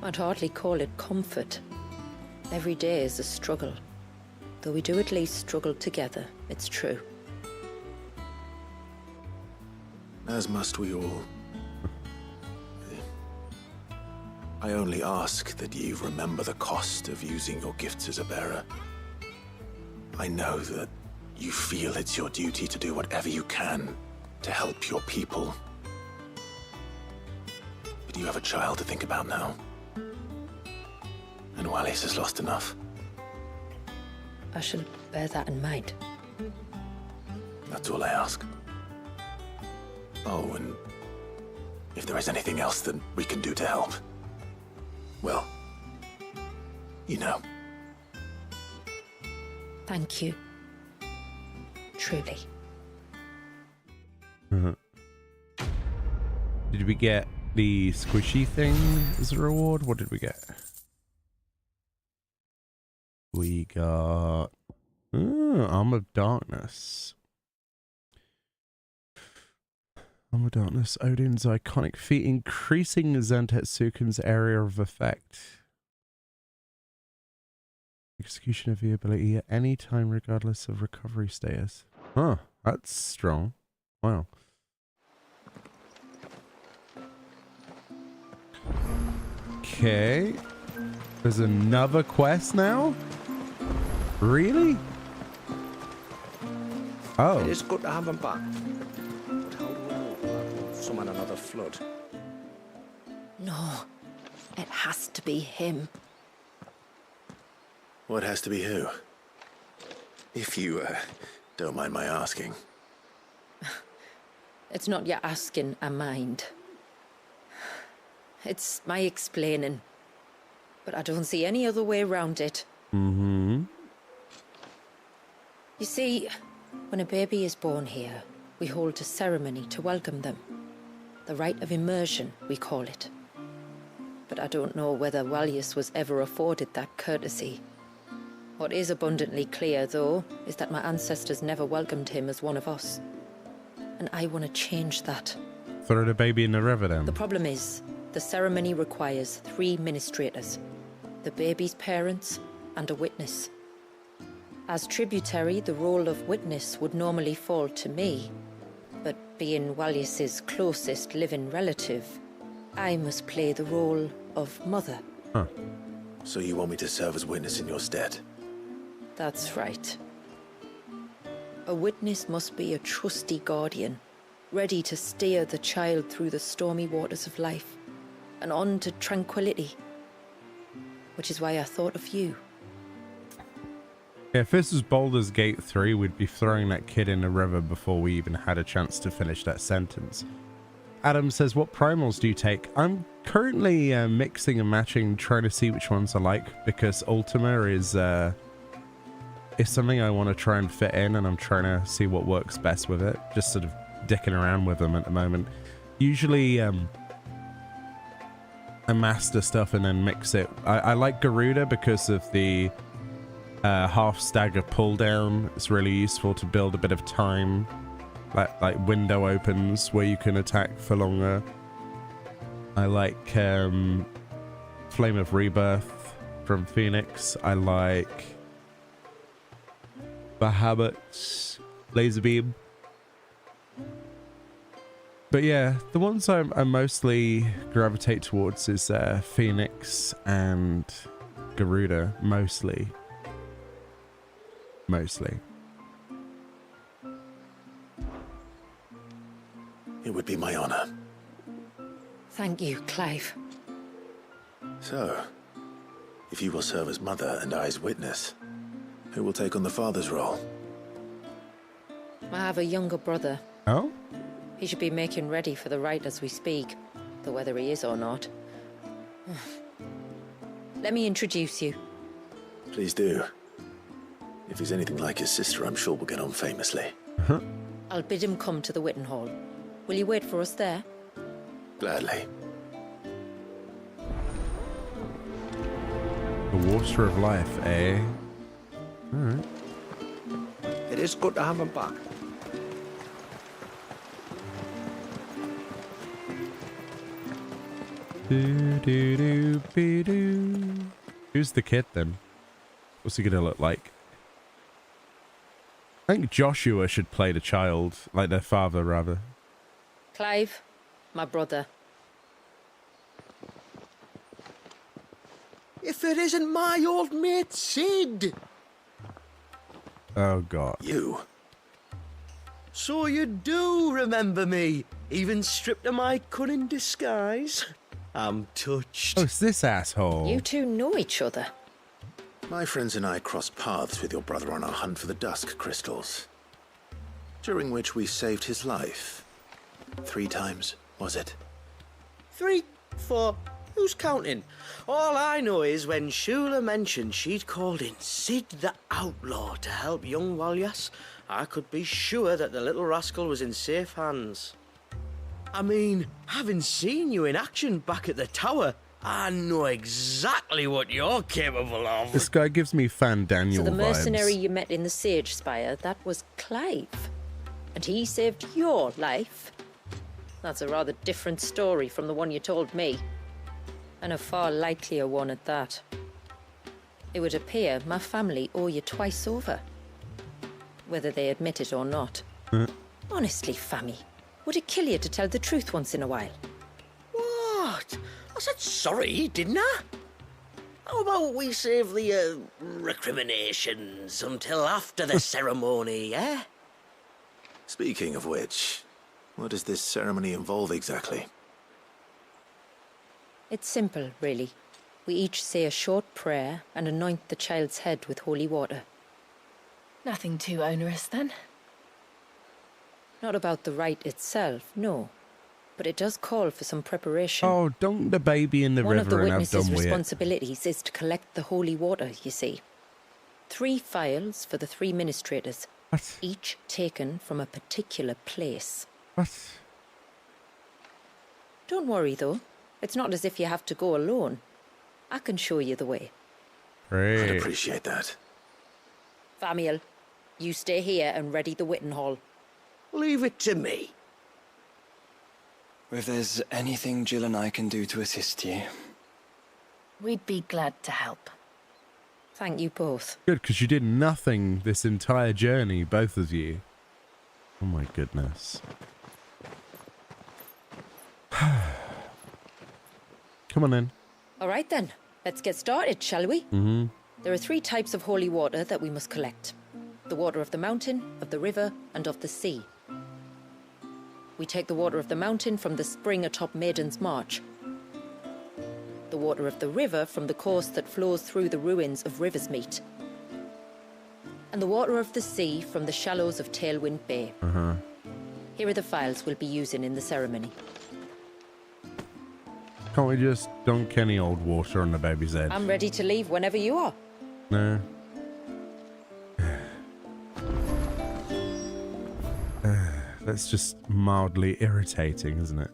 I'd hardly call it comfort. Every day is a struggle. Though we do at least struggle together, it's true. As must we all. I only ask that you remember the cost of using your gifts as a bearer. I know that you feel it's your duty to do whatever you can to help your people. But you have a child to think about now. And Wallis has lost enough. I shall bear that in mind. That's all I ask. Oh, and if there is anything else that we can do to help, well, you know. Thank you. Truly. Did we get the squishy thing as a reward? What did we get? We got Arm of Darkness. Arm of Darkness, Odin's iconic feat, increasing Zantetsuken's area of effect. Execution of the ability at any time regardless of recovery status. Huh, that's strong. Wow. Okay. There's another quest now? Really? Oh. It is good to have them back. But how do we know that won't summon another flood? No, it has to be him. What has to be who? If you, don't mind my asking. It's not your asking, I mind. It's my explaining. But I don't see any other way around it. You see, when a baby is born here, we hold a ceremony to welcome them. The rite of immersion, we call it. But I don't know whether Wallius was ever afforded that courtesy. What is abundantly clear, though, is that my ancestors never welcomed him as one of us. And I want to change that. Throw the baby in the river then. The problem is, the ceremony requires 3 ministrators. The baby's parents and a witness. As tributary, the role of witness would normally fall to me. But being Wallius's closest living relative, I must play the role of mother. Huh. So you want me to serve as witness in your stead? That's right. A witness must be a trusty guardian, ready to steer the child through the stormy waters of life and on to tranquility. Which is why I thought of you. Yeah, if this was Baldur's Gate 3, we'd be throwing that kid in the river before we even had a chance to finish that sentence. Adam says, what primals do you take? I'm currently mixing and matching, trying to see which ones I like, because Ultima is something I want to try and fit in, and I'm trying to see what works best with it. Just sort of dicking around with them at the moment. Usually I master stuff and then mix it. I like Garuda because of the half stagger pull down. It's really useful to build a bit of time, like window opens where you can attack for longer. I like Flame of Rebirth from Phoenix. I like Bahamut's Laser Beam. But yeah, the ones I mostly gravitate towards is Phoenix and Garuda, mostly. It would be my honor. Thank you, Clive. So, if you will serve as mother and I as witness, who will take on the father's role? I have a younger brother. Oh? He should be making ready for the rite as we speak, though whether he is or not. Let me introduce you. Please do. If he's anything like his sister, I'm sure we'll get on famously. I'll bid him come to the Witten Hall. Will you wait for us there? Gladly. The water of life, eh? Alright. It is good to have him back. Who's the kid then? What's he gonna look like? I think Joshua should play the child, like their father, rather. Clive, my brother. If it isn't my old mate Sid! Oh, God. You? So you do remember me, even stripped of my cunning disguise? I'm touched. Oh, it's this asshole. You two know each other. My friends and I crossed paths with your brother on our hunt for the dusk crystals, during which we saved his life. 3 times, was it? 3, 4, who's counting? All I know is when Shula mentioned she'd called in Sid the Outlaw to help young Walyas, I could be sure that the little rascal was in safe hands. I mean, having seen you in action back at the tower, I know exactly what you're capable of. This guy gives me Fan Daniel So the mercenary vibes. you met in the Sage Spire, that was Clive. And he saved your life. That's a rather different story from the one you told me. And a far likelier one at that. It would appear my family owe you twice over. Whether they admit it or not. Honestly, Fammy, would it kill you to tell the truth once in a while? What? I said sorry, didn't I? How about we save the, recriminations until after the ceremony, eh? Speaking of which, what does this ceremony involve exactly? It's simple, really. We each say a short prayer and anoint the child's head with holy water. Nothing too onerous, then. Not about the rite itself, no. But it does call for some preparation. Oh, dunk the baby in the One of the river and have witnesses' done with it. responsibilities is to collect the holy water, you see. 3 phials for the 3 ministrators. What? Each taken from a particular place. What? Don't worry, though. It's not as if you have to go alone. I can show you the way. Great. I'd appreciate that. Famiel, you stay here and ready the Witten Hall. Leave it to me. If there's anything Jill and I can do to assist you. We'd be glad to help. Thank you both. Good, because you did nothing this entire journey, both of you. Oh my goodness. Come on in. All right then, let's get started, shall we? Mm-hmm. There are 3 types of holy water that we must collect. The water of the mountain, of the river, and of the sea. We take the water of the mountain from the spring atop Maiden's March. The water of the river from the course that flows through the ruins of Riversmeet. And the water of the sea from the shallows of Tailwind Bay. Here are the phials we'll be using in the ceremony. Can't we just dunk any old water on the baby's head? I'm ready to leave whenever you are. No. That's just mildly irritating, isn't it?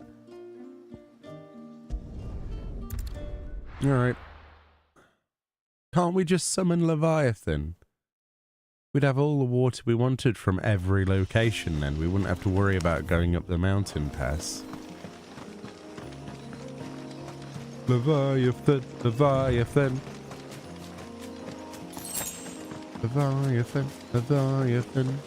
Alright. Can't we just summon Leviathan? We'd have all the water we wanted from every location then. We wouldn't have to worry about going up the mountain pass. Leviathan, Leviathan. Leviathan, Leviathan.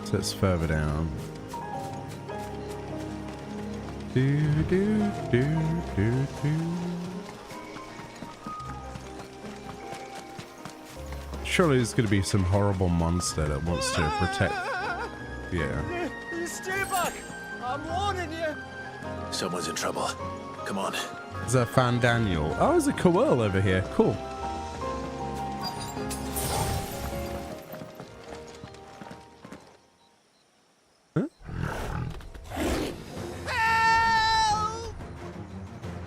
So it's further down. Surely there's going to be some horrible monster that wants to protect. Yeah. Stay back! I'm warning you! Someone's in trouble. Come on. Is that Fan Daniel? Oh, there's a Coel over here. Cool.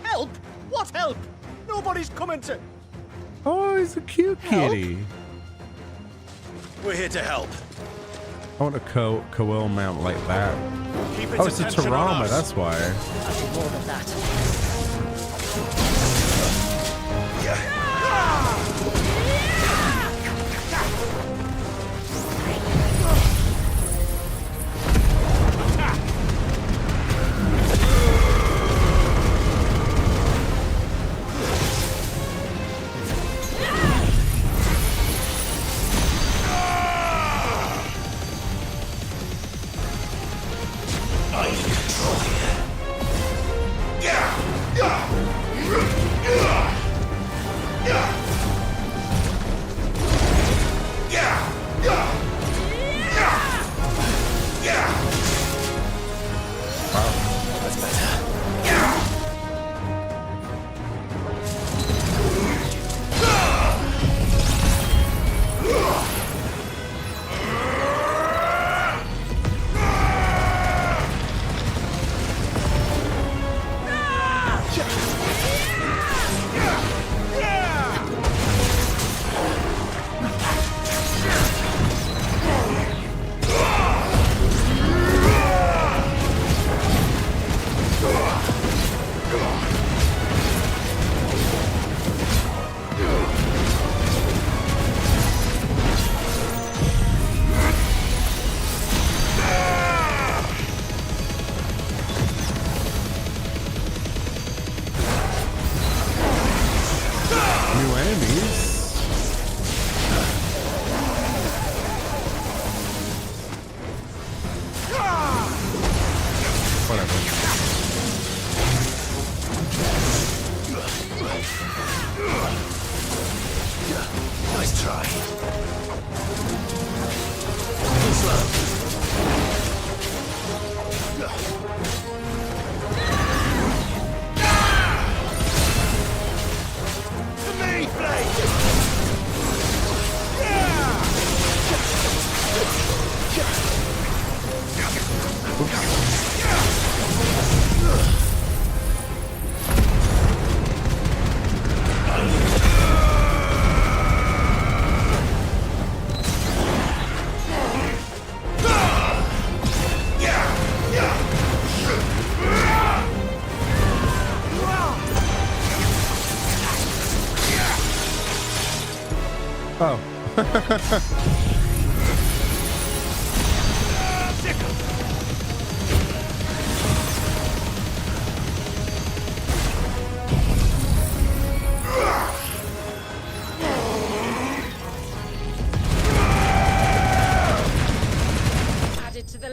Help! What help? Nobody's coming to... Oh, he's a cute kitty. We're here to help. I want a Coel mount like that. Keep Oh, it's a attention on Tarama, us. that's why. I'll do more than that.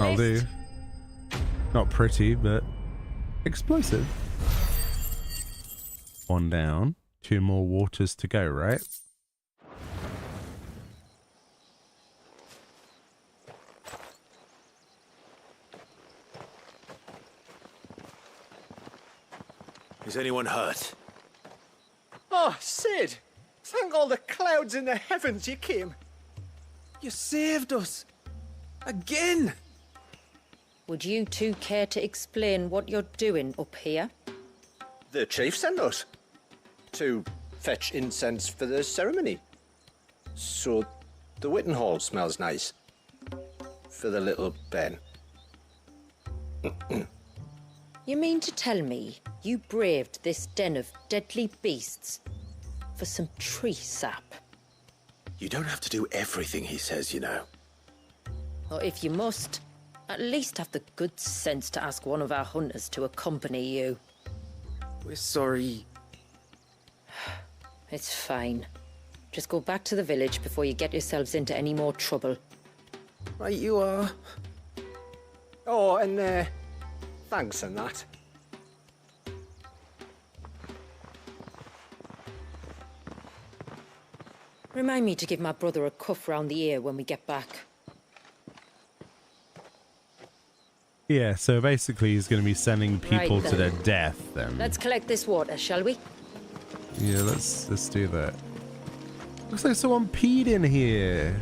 I'll do. Not pretty, but explosive. One down. 2 more waters to go, right? Is anyone hurt? Oh, Sid! Thank all the clouds in the heavens you came. You saved us. Again! Would you two care to explain what you're doing up here? The chief sent us to fetch incense for the ceremony. So the Witten Hall smells nice. For the little Ben. You mean to tell me you braved this den of deadly beasts for some tree sap? You don't have to do everything he says, you know. Or if you must, at least have the good sense to ask one of our hunters to accompany you. We're sorry. It's fine. Just go back to the village before you get yourselves into any more trouble. Right you are. Oh, and thanks and that. Remind me to give my brother a cuff round the ear when we get back. Yeah, so basically he's going to be sending people Right to their then. death then. Let's collect this water, shall we? Yeah, let's do that. Looks like someone peed in here.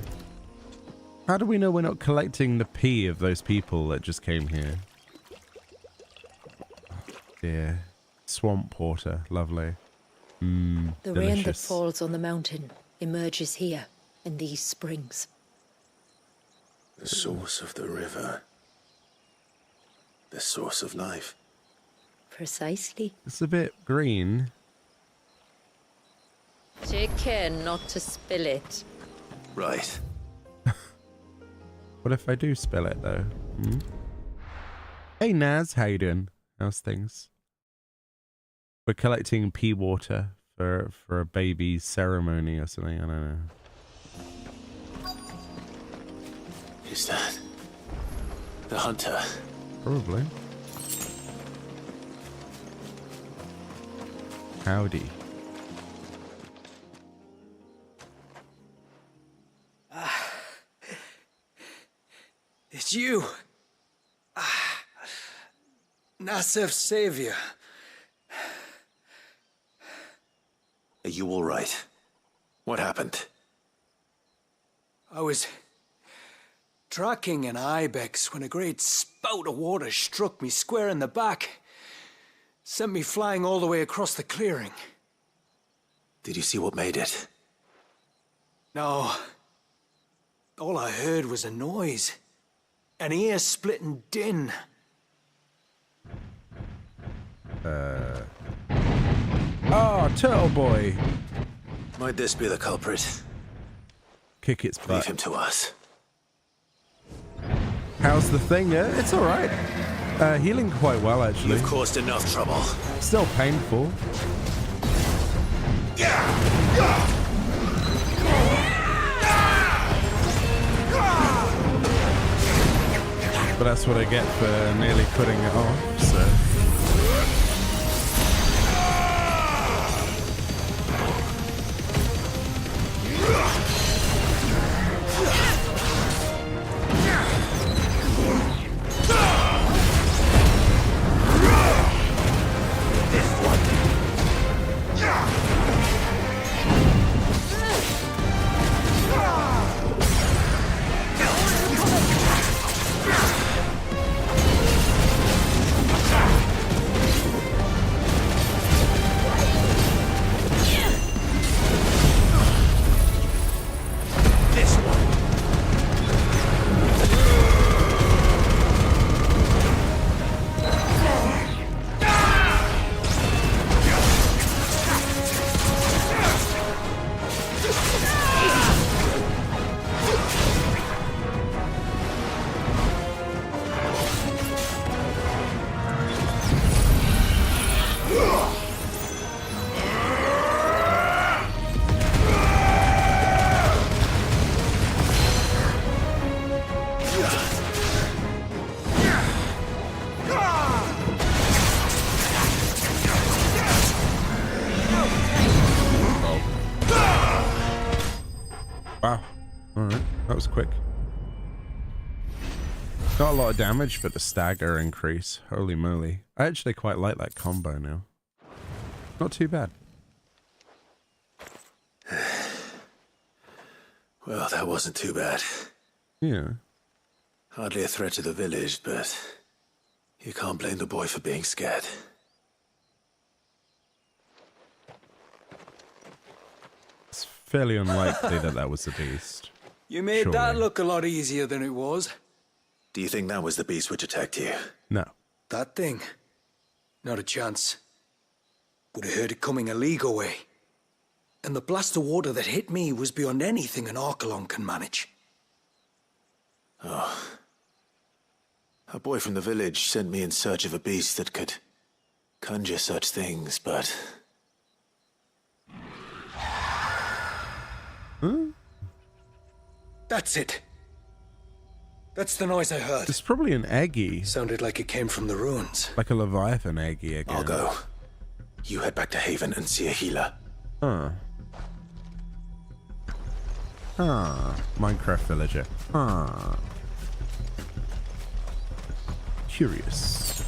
How do we know we're not collecting the pee of those people that just came here? Yeah. Swamp water. Lovely. The rain that delicious. falls on the mountain emerges here, in these springs. The source of the river. The source of life. Precisely. It's a bit green. Take care not to spill it. Right. What if I do spill it though? Hmm? Hey Naz, how you doing? How's things? We're collecting pea water for a baby ceremony or something. I don't know. Is that the hunter? Probably. Howdy. It's you. Nasef's savior. Are you all right? What happened? I was tracking an ibex when a great spout of water struck me square in the back. Sent me flying all the way across the clearing. Did you see what made it? No. All I heard was a noise. An ear-splitting din. Oh, Turtle Boy! Might this be the culprit? Kick its butt. Leave him to us. How's the thing? It's alright. Healing quite well, actually. You've caused enough trouble. Still painful. But that's what I get for nearly cutting it off, so... was quick. Not a lot of damage, but the stagger increase. Holy moly. I actually quite like that combo now. Not too bad. Well, that wasn't too bad. Yeah. Hardly a threat to the village, but you can't blame the boy for being scared. It's fairly unlikely that that was the beast. You made Surely. that look a lot easier than it was. Do you think that was the beast which attacked you? No. That thing? Not a chance. Would have heard it coming a league away. And the blast of water that hit me was beyond anything an Archelon can manage. Oh. A boy from the village sent me in search of a beast that could conjure such things, but... Huh? That's it. That's the noise I heard. It's probably an eggy. Sounded like it came from the ruins. Like a Leviathan eggy again. I'll go. You head back to Haven and see a healer. Huh. Huh. Minecraft villager. Huh. Curious.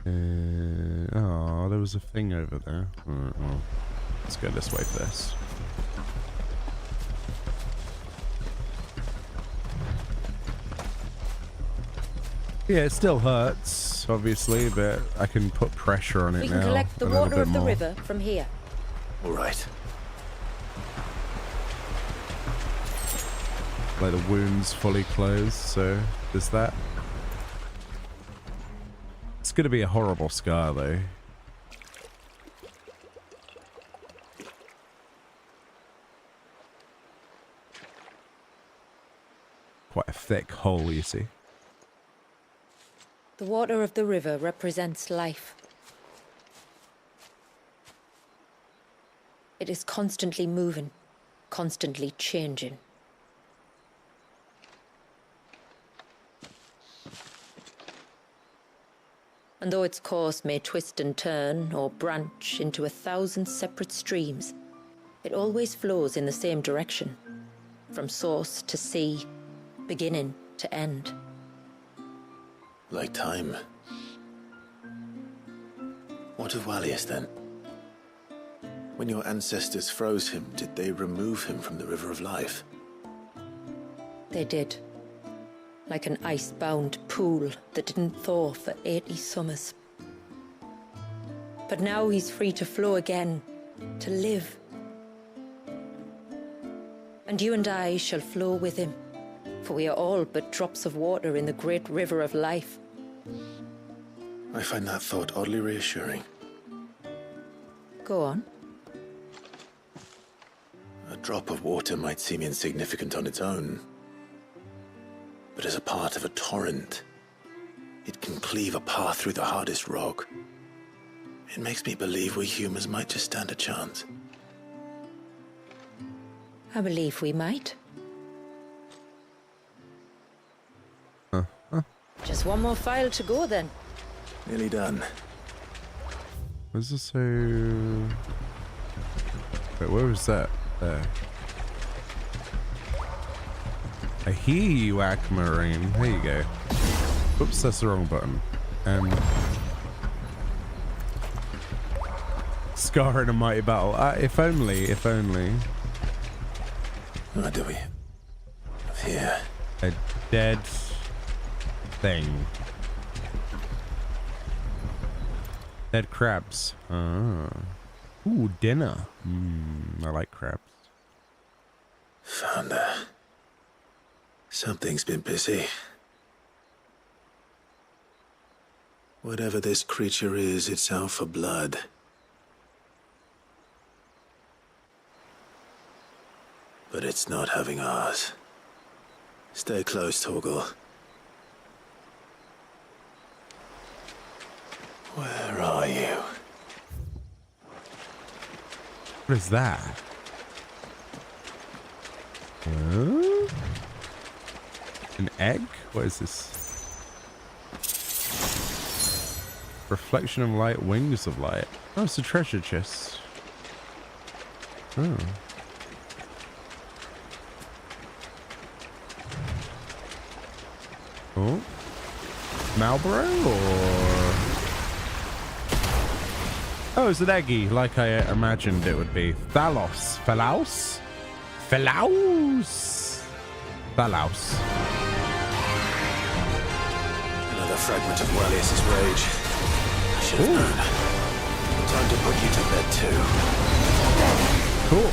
Oh, there was a thing over there. Alright, well, let's go this way first. Yeah, it still hurts, obviously, but I can put pressure on it now. We can collect the water of the river from here. All right. Like the wound's fully closed, so there's that. It's gonna be a horrible scar, though. Quite a thick hole, you see. The water of the river represents life. It is constantly moving, constantly changing. And though its course may twist and turn or branch into 1,000 separate streams, it always flows in the same direction, from source to sea, beginning to end. Like time. What of Wallius, then? When your ancestors froze him, did they remove him from the River of Life? They did. Like an ice-bound pool that didn't thaw for 80 summers. But now he's free to flow again, to live. And you and I shall flow with him, for we are all but drops of water in the great river of life. I find that thought oddly reassuring. Go on. A drop of water might seem insignificant on its own, but as a part of a torrent, it can cleave a path through the hardest rock. It makes me believe we humans might just stand a chance. I believe we might. Just one more file to go then. Nearly done. Was this so... Wait, where was that? There. I hear you, Aquamarine. There you go. Oops, that's the wrong button. Scar in a mighty battle. If only, if only. What do we have here? A dead thing. Dead crabs. Ah. Ooh, dinner. I like crabs. Found her. Something's been busy. Whatever this creature is, it's out for blood. But it's not having ours. Stay close, Torgal. Where are you? What is that? An egg? What is this? Reflection of light, wings of light. Oh, it's a treasure chest. Oh. Oh. Marlboro or... Oh, it's an eggy, like I imagined it would be. Thalos. Phalaus? Phalaus. Phalaus. Another fragment of Wallius's rage. I should have known. Time to put you to bed too. Cool.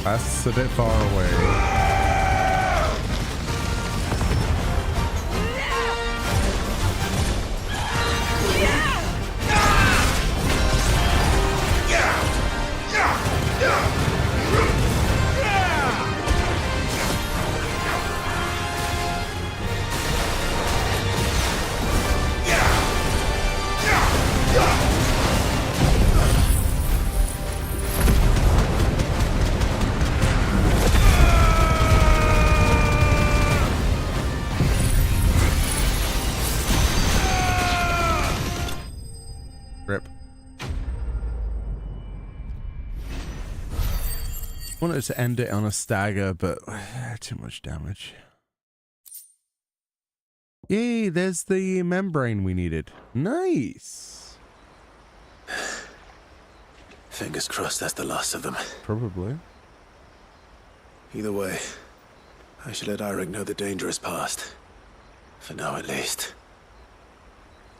That's a bit far away. Wanted to end it on a stagger, but too much damage. Yay, there's the membrane we needed. Nice. Fingers crossed that's the last of them. Probably. Either way, I should let Eirik know the danger is past. For now, at least.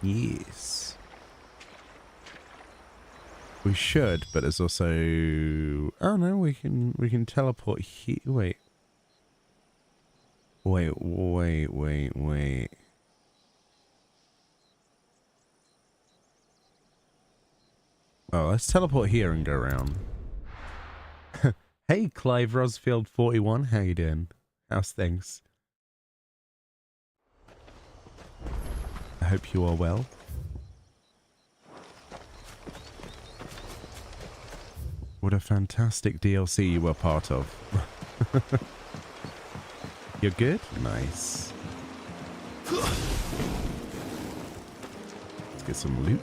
Yes. We should, but there's also... Oh no, we can teleport here. Wait. Wait. Oh, let's teleport here and go around. Hey, Clive Rosfield 41, how you doing? How's things? I hope you are well. What a fantastic DLC you were part of. You're good? Nice. Let's get some loot.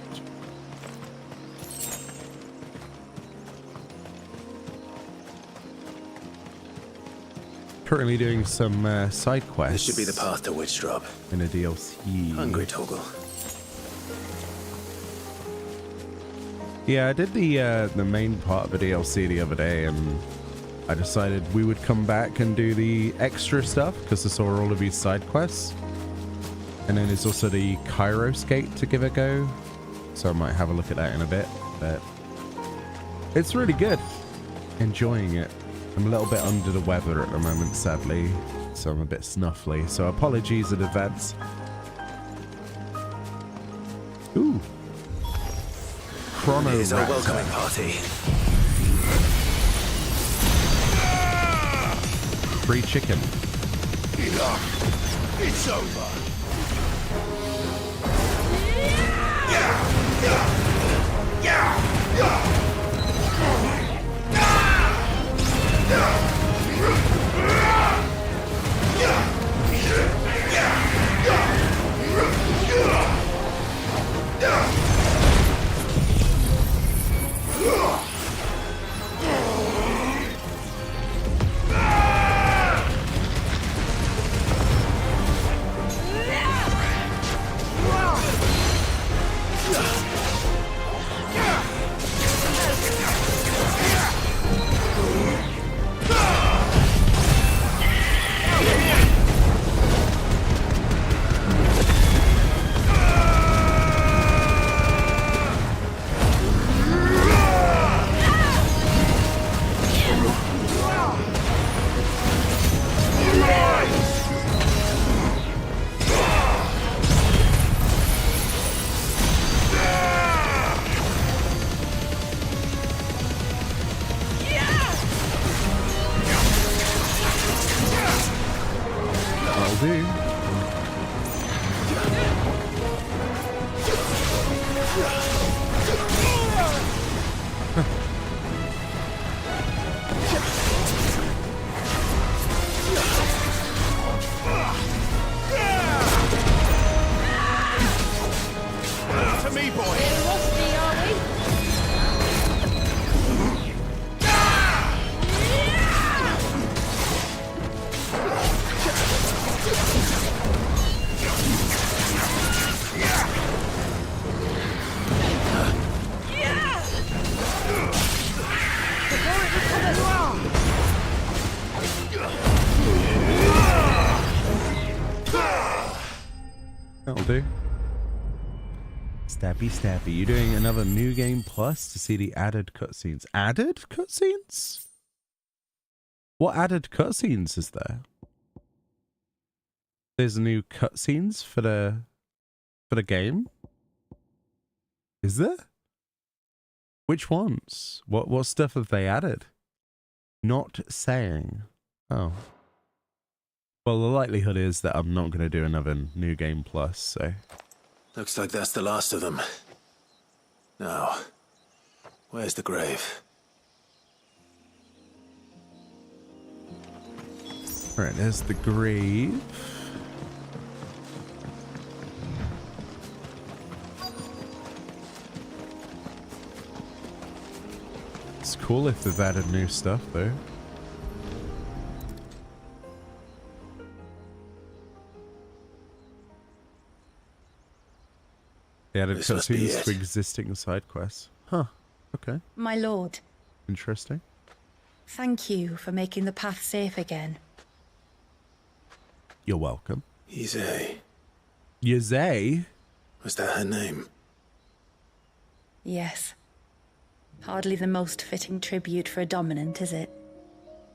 Currently doing some side quests. This should be the path to Witchdrop. In a DLC. Hungry, Toggle. Yeah, I did the main part of the DLC the other day, and I decided we would come back and do the extra stuff because I saw all of these side quests. And then there's also the Kairos Gate to give a go, so I might have a look at that in a bit. But it's really good. Enjoying it. I'm a little bit under the weather at the moment, sadly, so I'm a bit snuffly. So apologies in advance. Ooh. Chronos Here's our Gate. welcoming party. Free chicken. Enough. It's over. That'll do. Stabby. You doing another New Game Plus to see the added cutscenes? Added cutscenes? What added cutscenes is there? There's new cutscenes for the game? Is there? Which ones? What stuff have they added? Not saying. Oh. Well, the likelihood is that I'm not going to do another New Game Plus, so... Looks like that's the last of them. Now, where's the grave? Right, there's the grave. It's cool if they've added new stuff, though. They added This must be cutscenes to it. existing side quests. Huh. Okay. My lord, Interesting. thank you for making the path safe again. You're welcome. Izay. Yazay? Was that her name? Yes. Hardly the most fitting tribute for a dominant, is it?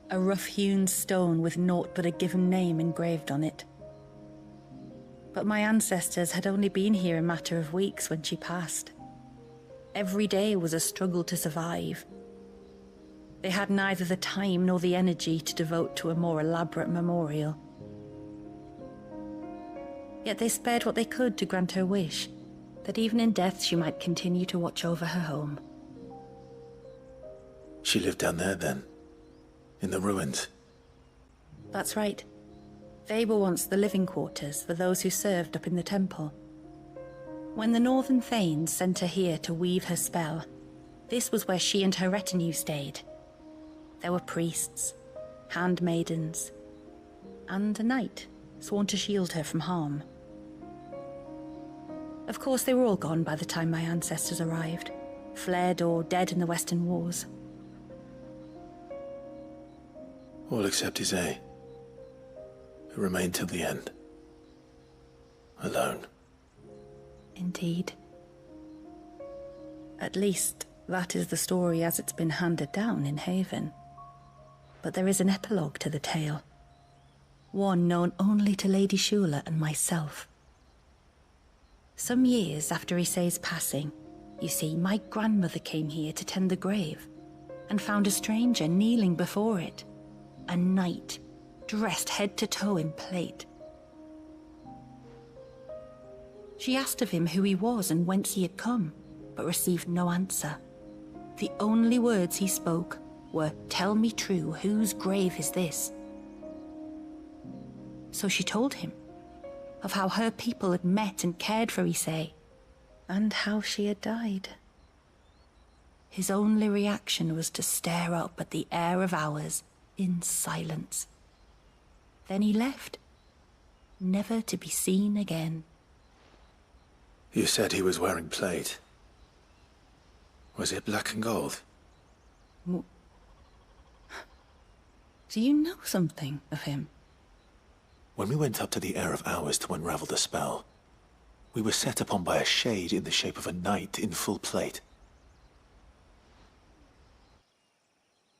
A rough-hewn stone with naught but a given name engraved on it. But my ancestors had only been here a matter of weeks when she passed. Every day was a struggle to survive. They had neither the time nor the energy to devote to a more elaborate memorial. Yet they spared what they could to grant her wish, that even in death she might continue to watch over her home. She lived down there then? In the ruins? That's right. They were once the living quarters for those who served up in the temple. When the Northern Thanes sent her here to weave her spell, this was where she and her retinue stayed. There were priests, handmaidens, and a knight sworn to shield her from harm. Of course, they were all gone by the time my ancestors arrived, fled or dead in the Western Wars. All except Izay, who remained till the end. Alone. Indeed. At least, that is the story as it's been handed down in Haven. But there is an epilogue to the tale. One known only to Lady Shula and myself. Some years after Issei's passing, you see, my grandmother came here to tend the grave, and found a stranger kneeling before it. A knight, dressed head to toe in plate. She asked of him who he was and whence he had come, but received no answer. The only words he spoke were, "Tell me true, whose grave is this?" So she told him of how her people had met and cared for Issei, and how she had died. His only reaction was to stare up at the air of hours in silence. Then he left, never to be seen again. You said he was wearing plate. Was it black and gold? Do you know something of him? When we went up to the Air of Hours to unravel the spell, we were set upon by a shade in the shape of a knight in full plate.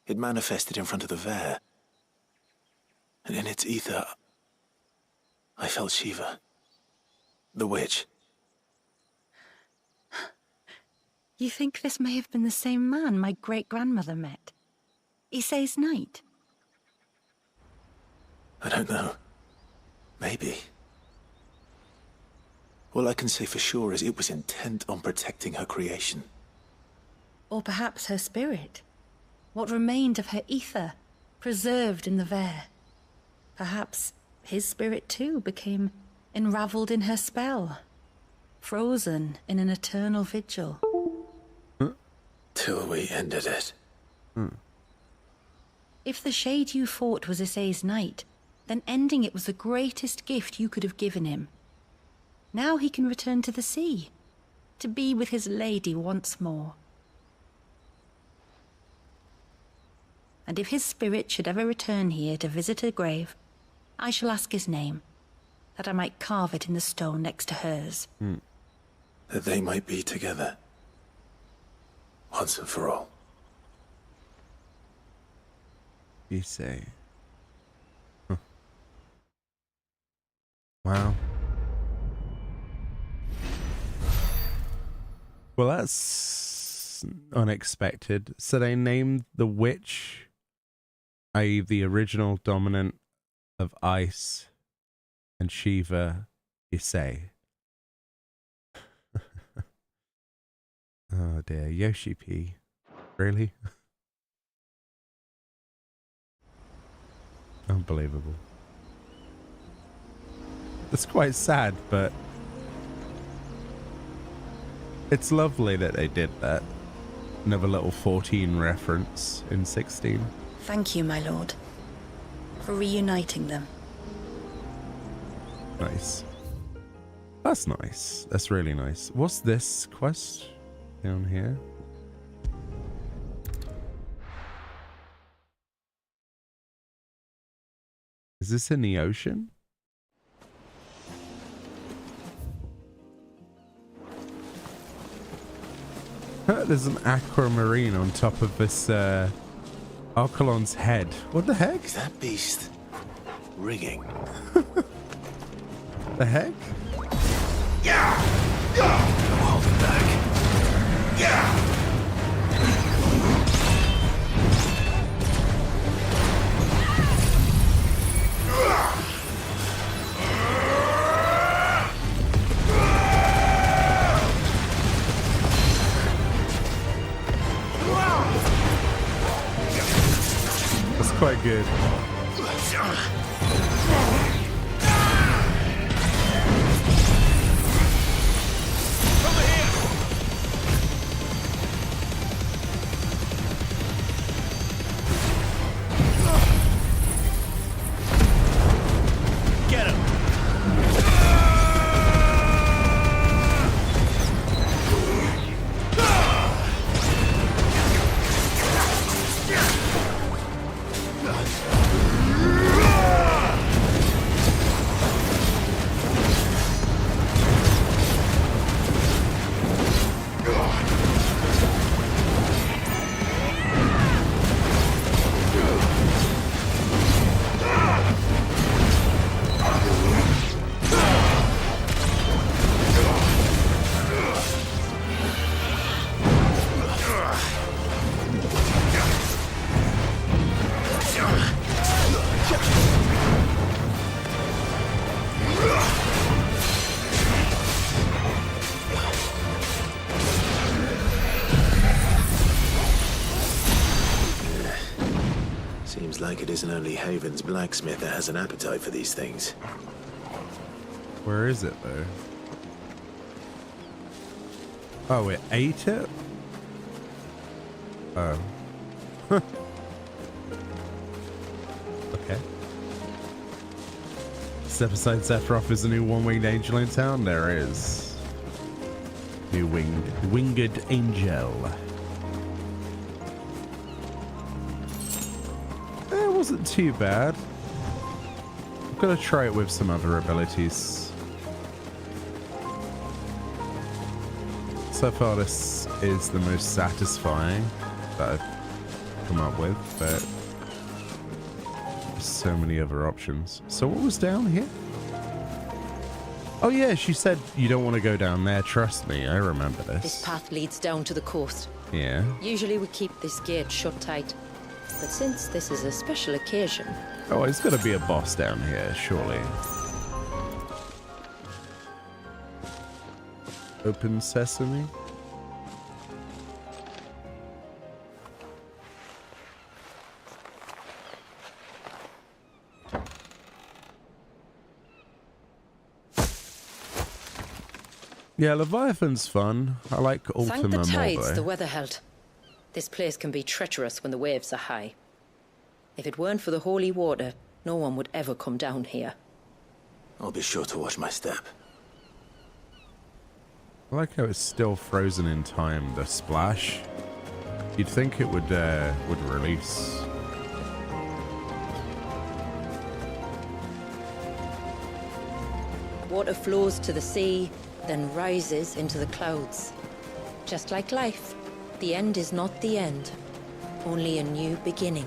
It manifested in front of the Vare, and in its ether, I felt Shiva, the witch. You think this may have been the same man my great-grandmother met? Issei's knight? I don't know. Maybe. All I can say for sure is it was intent on protecting her creation. Or perhaps her spirit? What remained of her ether, preserved in the Vare? Perhaps his spirit too became enraveled in her spell, frozen in an eternal vigil. Till we ended it. If the shade you fought was Issei's knight, then ending it was the greatest gift you could have given him. Now he can return to the sea, to be with his lady once more. And if his spirit should ever return here to visit her grave, I shall ask his name, that I might carve it in the stone next to hers. That they might be together. Once and for all. You say. Huh. Wow. Well, that's unexpected. So they named the witch, i.e. the original dominant of ice, and Shiva, Issei. Oh dear, Yoshi P. Really? Unbelievable. It's quite sad, but it's lovely that they did that. Another little 14 reference in 16. Thank you, my lord, for reuniting them. Nice. I That's nice. That's really nice. What's this quest down here? Is this in the ocean? There's an aquamarine on top of this Archelon's head. What the heck? Is that beast ringing? The heck? Yeah! Hold it back. Yeah! That's quite good. Like it isn't only Haven's blacksmith that has an appetite for these things. Where is it though? Oh, it ate it? Oh. Okay. Step aside, Sephiroth is a new one-winged angel in town. There is. New winged angel. Wasn't too bad. I'm gonna try it with some other abilities. So far this is the most satisfying that I've come up with, but there's so many other options. So what was down here? Oh yeah, she said you don't want to go down there, trust me, I remember this. This path leads down to the coast. Yeah. Usually we keep this gate shut tight. But since this is a special occasion... Oh, it's got to be a boss down here, surely. Open sesame? Yeah, Leviathan's fun. I like Ultima Thank the more, tides though. the weather held. This place can be treacherous when the waves are high. If it weren't for the holy water, no one would ever come down here. I'll be sure to watch my step. I like how it's still frozen in time, the splash. You'd think it would release. Water flows to the sea, then rises into the clouds. Just like life, the end is not the end, only a new beginning.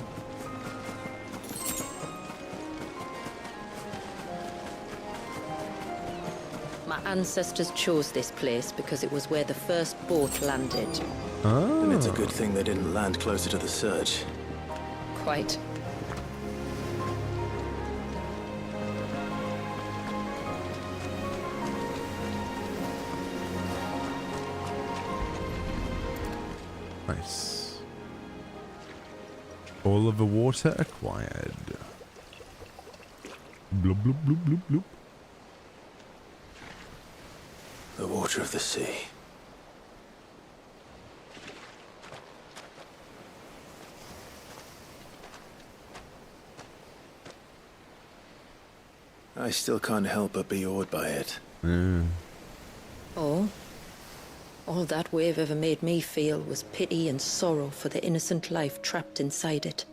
My ancestors chose this place because it was where the first boat landed. Oh. And it's a good thing they didn't land closer to the surge. Quite. Nice. All of the water acquired. Bloop, bloop, bloop, bloop, bloop. The water of the sea. I still can't help but be awed by it. All that wave ever made me feel was pity and sorrow for the innocent life trapped inside it.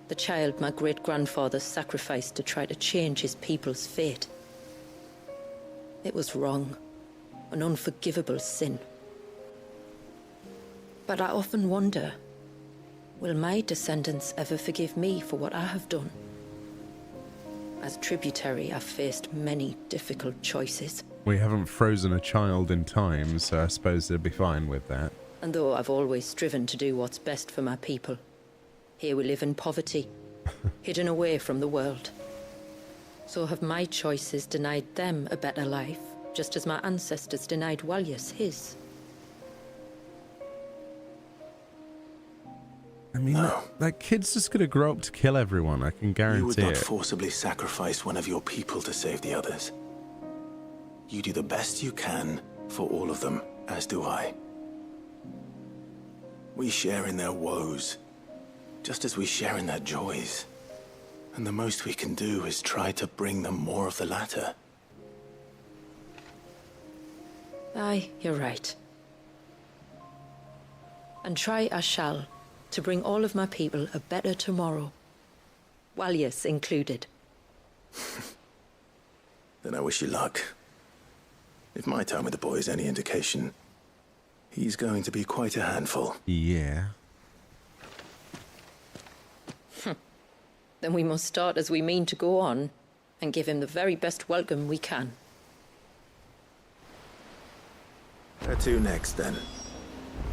The child my great-grandfather sacrificed to try to change his people's fate. It was wrong, an unforgivable sin. But I often wonder, will my descendants ever forgive me for what I have done? As tributary, I've faced many difficult choices. We haven't frozen a child in time, so I suppose they'll be fine with that. And though I've always striven to do what's best for my people, here we live in poverty, hidden away from the world. So have my choices denied them a better life, just as my ancestors denied Walyas his? I mean, that kid's just gonna grow up to kill everyone, I can guarantee it. You would not forcibly sacrifice one of your people to save the others. You do the best you can for all of them, as do I. We share in their woes, just as we share in their joys. And the most we can do is try to bring them more of the latter. Aye, you're right. And try I shall, to bring all of my people a better tomorrow. Walyas included. Then I wish you luck. If my time with the boy is any indication, he's going to be quite a handful. Yeah. Then we must start as we mean to go on, and give him the very best welcome we can. Where to next, then?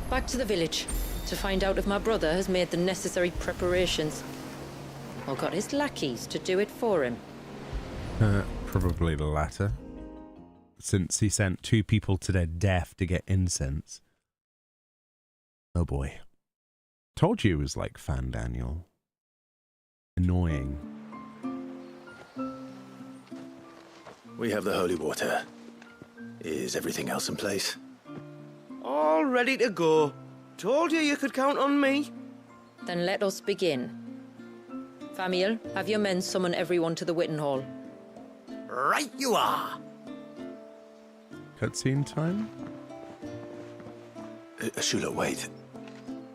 Back to the village, to find out if my brother has made the necessary preparations. Or got his lackeys to do it for him. Probably the latter. Since he sent 2 people to their death to get incense. Oh boy. Told you it was like Fan Daniel. Annoying. We have the holy water. Is everything else in place? All ready to go. Told you could count on me. Then let us begin. Famiel, have your men summon everyone to the Witten Hall. Right you are. Cutscene time? Ashula, wait.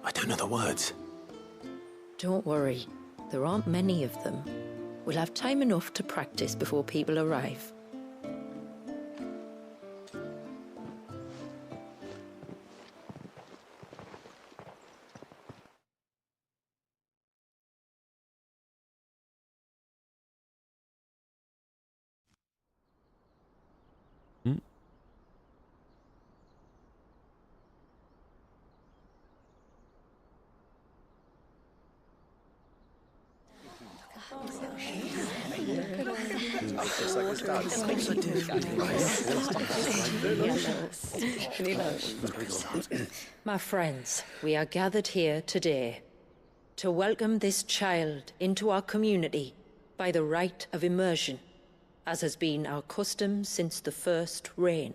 I don't know the words. Don't worry. There aren't many of them. We'll have time enough to practice before people arrive. My friends, we are gathered here today to welcome this child into our community by the rite of immersion, as has been our custom since the first reign.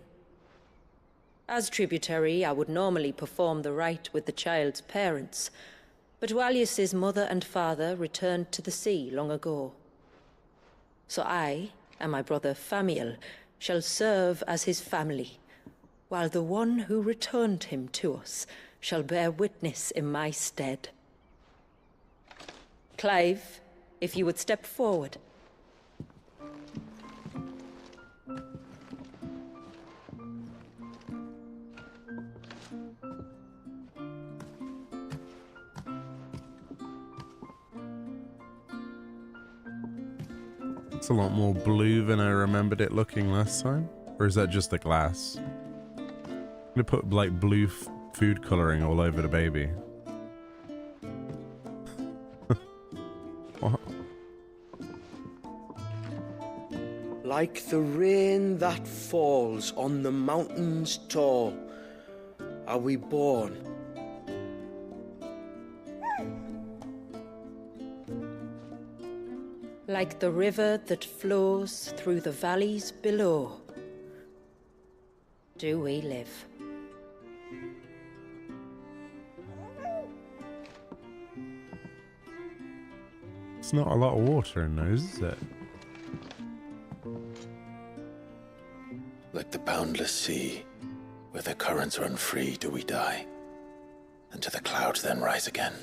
As tributary, I would normally perform the rite with the child's parents, but Walyas's mother and father returned to the sea long ago. So I and my brother Famiel shall serve as his family, while the one who returned him to us shall bear witness in my stead. Clive, if you would step forward. It's a lot more blue than I remembered it looking last time. Or is that just the glass? I'm gonna put like blue food coloring all over the baby. What? Like the rain that falls on the mountains tall, are we born. Like the river that flows through the valleys below, do we live. It's not a lot of water in those, is it? Like the boundless sea, Where the currents run free do we die, and to the clouds then rise again.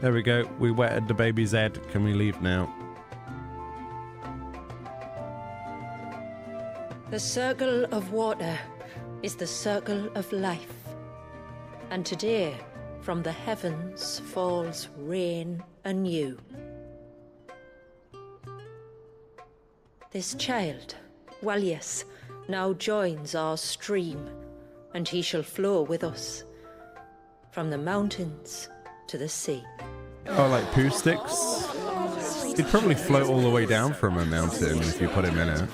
There we go. We wetted the baby's head. Can we leave now? The circle of water is the circle of life. And today, from the heavens falls rain anew. This child, Walius, now joins our stream, and he shall flow with us from the mountains to the sea. Oh, like poo sticks? He'd probably float all the way down from a mountain if you put him in it.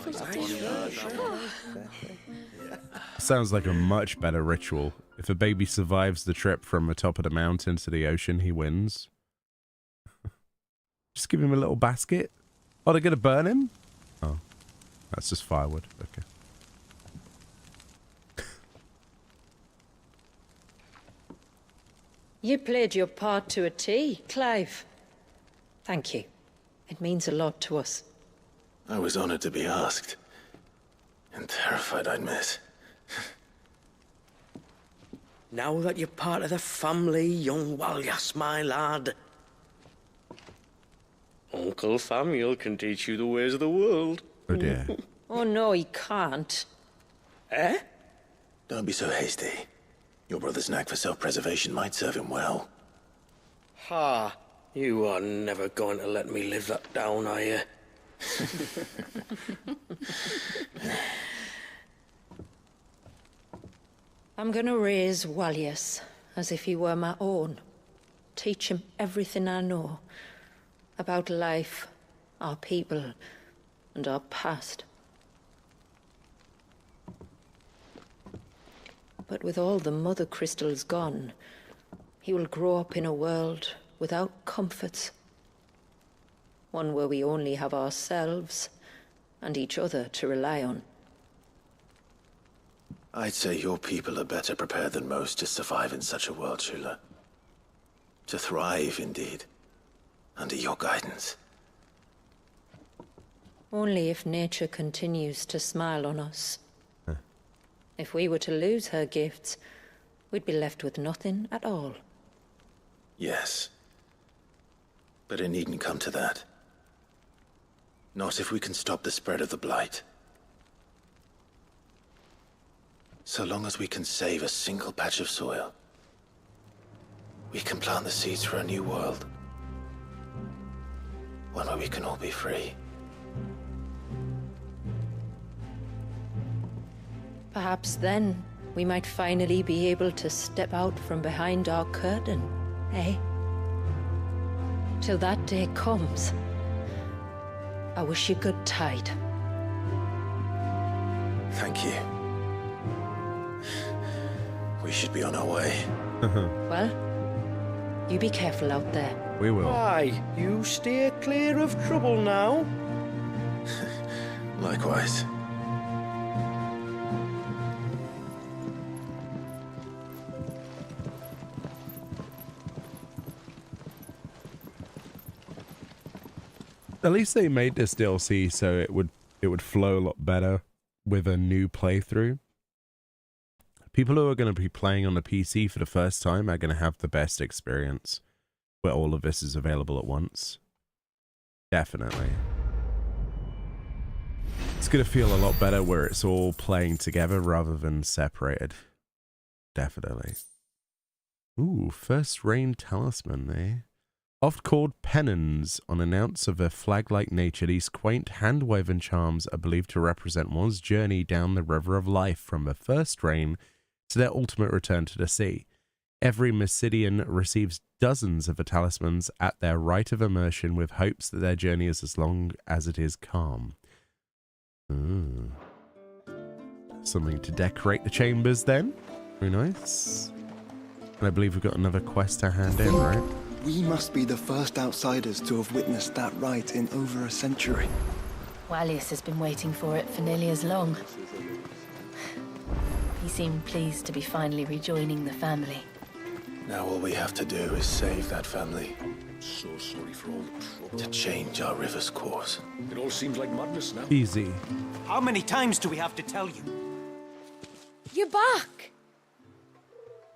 Sounds like a much better ritual. If a baby survives the trip from the top of the mountain to the ocean, he wins. Just give him a little basket. Oh, they're gonna burn him? Oh, that's just firewood. Okay. You played your part to a T, Clive. Thank you. It means a lot to us. I was honored to be asked. And terrified I'd miss. Now that you're part of the family, young Walyas, my lad. Uncle Samuel can teach you the ways of the world. Oh dear. Oh no, he can't. Eh? Don't be so hasty. Your brother's knack for self-preservation might serve him well. Ha! You are never going to let me live that down, are you? I'm gonna raise Walius as if he were my own. Teach him everything I know about life, our people, and our past. But with all the mother crystals gone, he will grow up in a world without comforts. One where we only have ourselves and each other to rely on. I'd say your people are better prepared than most to survive in such a world, Shula. To thrive, indeed, under your guidance. Only if nature continues to smile on us. If we were to lose her gifts, we'd be left with nothing at all. Yes. But it needn't come to that. Not if we can stop the spread of the Blight. So long as we can save a single patch of soil, we can plant the seeds for a new world. One where we can all be free. Perhaps then we might finally be able to step out from behind our curtain, eh? Till that day comes, I wish you good tide. Thank you. We should be on our way. Well, you be careful out there. We will. Why, you steer clear of trouble now. Likewise. At least they made this DLC so it would flow a lot better with a new playthrough. People who are going to be playing on the PC for the first time are going to have the best experience where all of this is available at once. Definitely. It's going to feel a lot better where it's all playing together rather than separated. Definitely. Ooh, first rain talisman, eh? Oft called pennons on an ounce of their flag-like nature, these quaint hand-woven charms are believed to represent one's journey down the river of life from the first rain to their ultimate return to the sea. Every Mysidian receives dozens of the talismans at their rite of immersion with hopes that their journey is as long as it is calm. Ooh. Something to decorate the chambers then. Very nice. And I believe we've got another quest to hand in, right? We must be the first outsiders to have witnessed that rite in over a century. Wallius has been waiting for it for nearly as long. He seemed pleased to be finally rejoining the family. Now all we have to do is save that family. I'm so sorry for all the trouble. To change our river's course. It all seems like madness now. Easy. How many times do we have to tell you? You're back!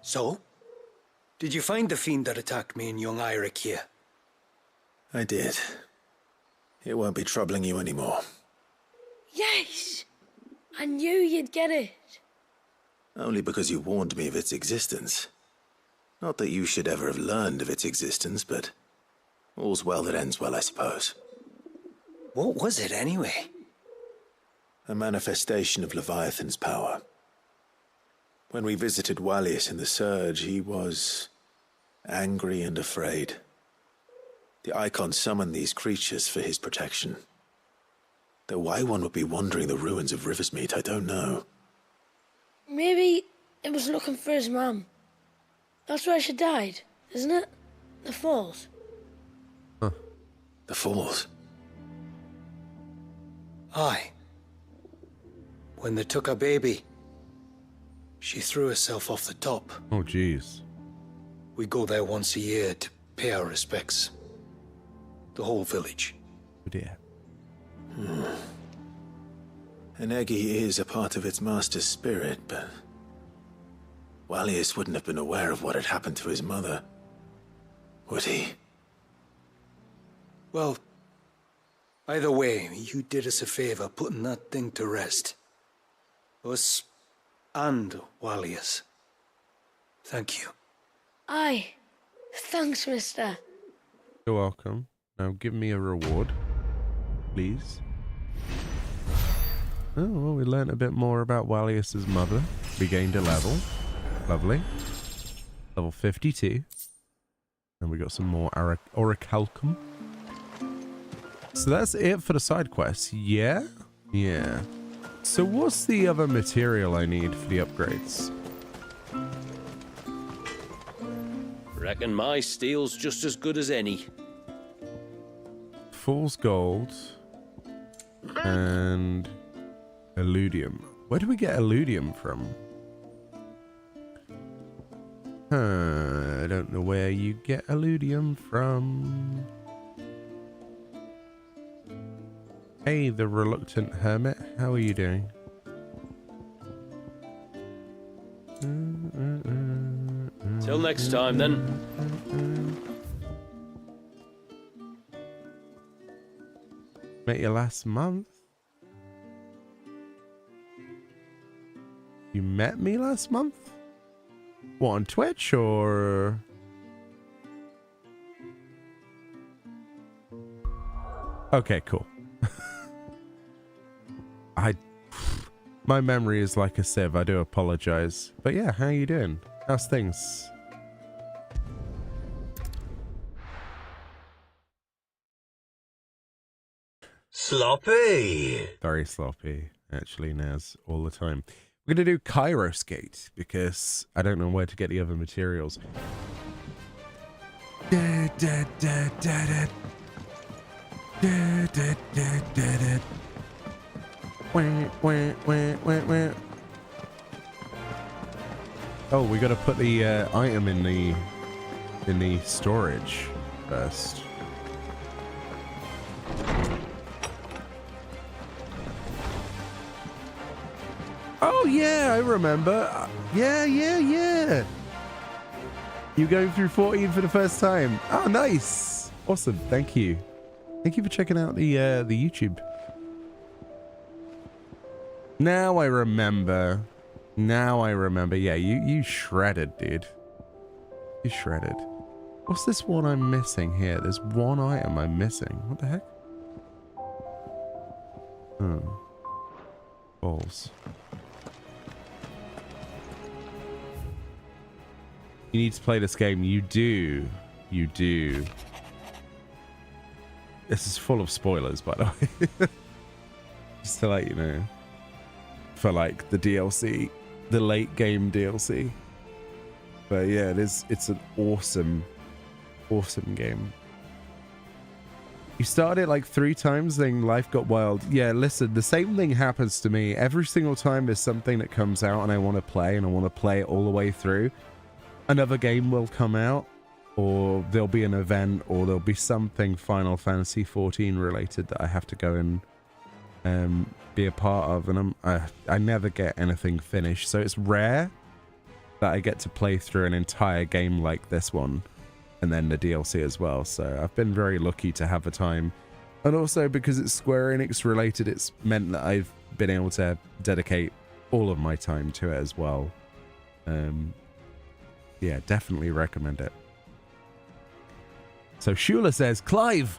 So? Did you find the fiend that attacked me and young Eirik here? I did. It won't be troubling you anymore. Yes! I knew you'd get it. Only because you warned me of its existence. Not that you should ever have learned of its existence, but all's well that ends well, I suppose. What was it, anyway? A manifestation of Leviathan's power. When we visited Wallius in the Surge, he was angry and afraid. The Icon summoned these creatures for his protection. Though why one would be wandering the ruins of Riversmeet, I don't know. Maybe it was looking for his mum. That's where she died, isn't it? The Falls. Huh. The Falls? Aye. When they took her baby, she threw herself off the top. Oh, jeez. We go there once a year to pay our respects. The whole village. Oh dear. An Eggy is a part of its master's spirit, but Wallius wouldn't have been aware of what had happened to his mother, would he? Well, either way, you did us a favor putting that thing to rest. Us and Wallius. Thank you. Aye. Thanks, mister. You're welcome. Now give me a reward, please. Oh, well, we learned a bit more about Wallius's mother. We gained a level. Lovely. Level 52. And we got some more orichalcum. So that's it for the side quests. Yeah? Yeah. So what's the other material I need for the upgrades? Reckon my steel's just as good as any. Fool's gold. And Illudium. Where do we get Illudium from? I don't know where you get Illudium from. Hey, the reluctant hermit. How are you doing? Till next time, then. Met you last month? You met me last month? What, on Twitch or? Okay, cool. My memory is like a sieve. I do apologize. But yeah, how are you doing? How's things? Sloppy. Very sloppy, actually, Naz, all the time. We're going to do Kairos Gate because I don't know where to get the other materials. Oh, we got to put the item in the storage first. Oh yeah, I remember. Yeah. You going through 14 for the first time? Oh, nice. Awesome. Thank you. Thank you for checking out the YouTube. Now I remember. Yeah, you shredded, dude. You shredded. What's this one I'm missing here? There's one item I'm missing. What the heck? Oh. Balls. You need to play this game. You do. You do. This is full of spoilers, by the way. Just to let you know. For like the DLC. The late game DLC. But yeah, it's an awesome game. You started it like 3 times, then life got wild. Yeah, listen, the same thing happens to me. Every single time there's something that comes out and I want to play, and I want to play it all the way through, another game will come out, or there'll be an event, or there'll be something Final Fantasy 14 related that I have to go and be a part of, and I never get anything finished. So it's rare that I get to play through an entire game like this one, and then the DLC as well. So I've been very lucky to have the time. And also because it's Square Enix related, it's meant that I've been able to dedicate all of my time to it as well. Yeah, definitely recommend it. So Shula says, Clive,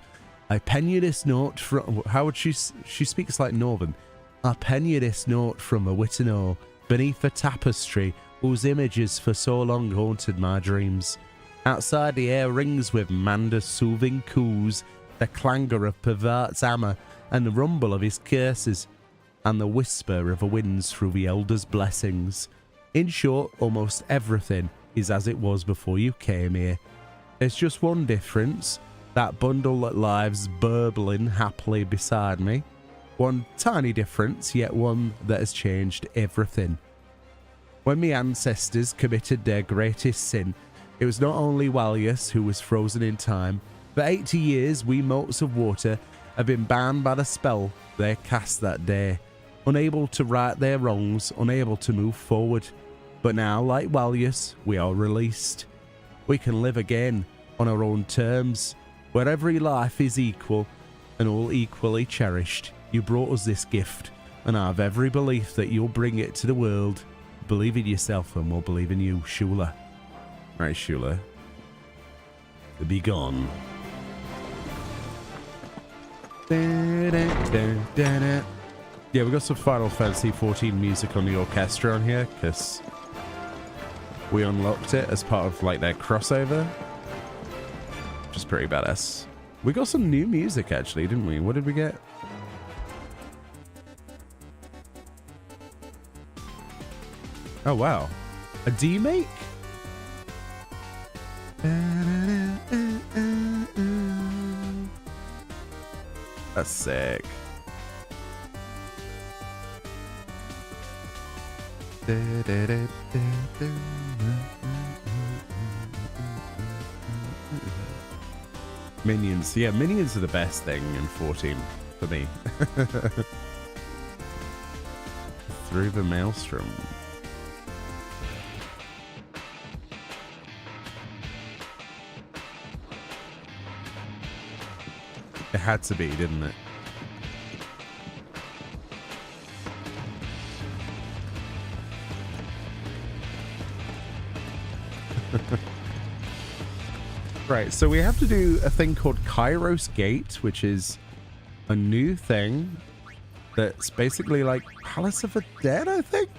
I pen you this note from... How would she speaks like Northern. I pen you this note from a Wittenow beneath a tapestry whose images for so long haunted my dreams. Outside the air rings with Mander's soothing coos, the clangor of Pervert's hammer, and the rumble of his curses, and the whisper of the winds through the Elder's blessings. In short, almost everything is as it was before you came here. There's just one difference, that bundle that lies burbling happily beside me. One tiny difference, yet one that has changed everything. When my ancestors committed their greatest sin, it was not only Walius who was frozen in time. For 80 years, we motes of water have been bound by the spell they cast that day, unable to right their wrongs, unable to move forward. But now, like Walius, we are released. We can live again on our own terms, where every life is equal and all equally cherished. You brought us this gift, and I have every belief that you'll bring it to the world. Believe in yourself and we'll believe in you, Shula. Right, Shula. Be gone. Yeah, we got some Final Fantasy 14 music on the orchestra on here, because we unlocked it as part of like their crossover. Which is pretty badass. We got some new music actually, didn't we? What did we get? Oh wow. A D-make? That's sick. Minions. Yeah, minions are the best thing in 14 for me. Through the maelstrom. It had to be, didn't it? Right, so we have to do a thing called Kairos Gate, which is a new thing that's basically like Palace of the Dead, I think?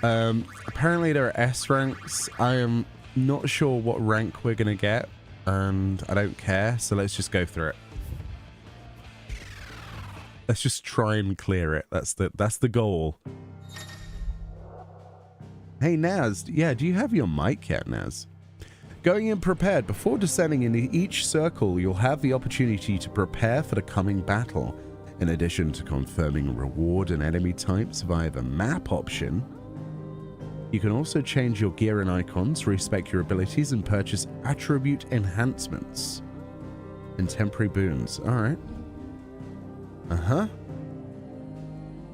Apparently there are S ranks. I am not sure what rank we're gonna get, and I don't care, so let's just go through it. Let's just try and clear it. That's the goal. Hey Naz, yeah, do you have your mic yet, Naz? Going in prepared, before descending into each circle, you'll have the opportunity to prepare for the coming battle. In addition to confirming reward and enemy types via the map option, you can also change your gear and icons, respec your abilities, and purchase attribute enhancements and temporary boons. Alright.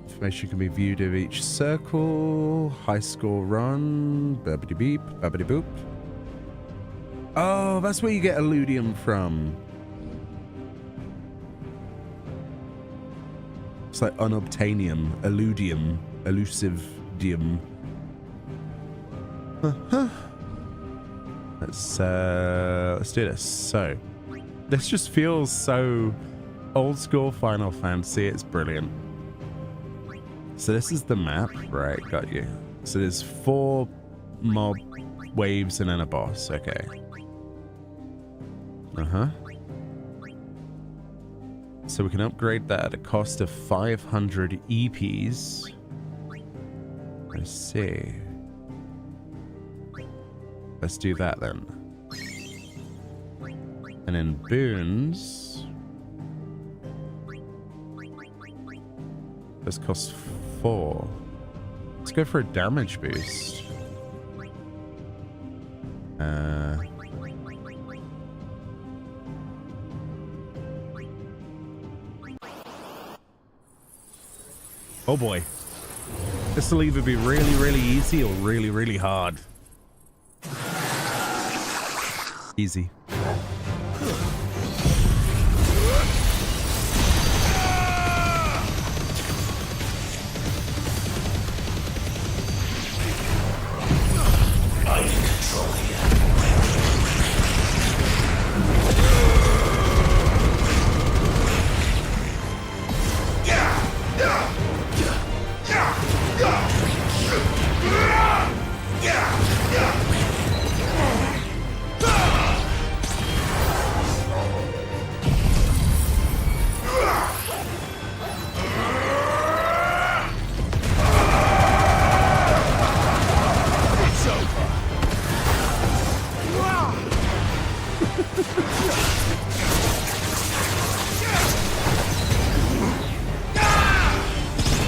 Information can be viewed of each circle. High score run. Babbity beep. Babbity boop. Oh, that's where you get Illudium from. It's like unobtainium, Illudium, Elusivium. Let's do this. So, this just feels so old school Final Fantasy. It's brilliant. So this is the map, right? Got you. So there's 4 mob waves and then a boss. Okay. So we can upgrade that at a cost of 500 EPs. Let's see. Let's do that then. And then boons. This costs 4. Let's go for a damage boost. Oh boy. This will either be really, really easy or really, really hard. Easy.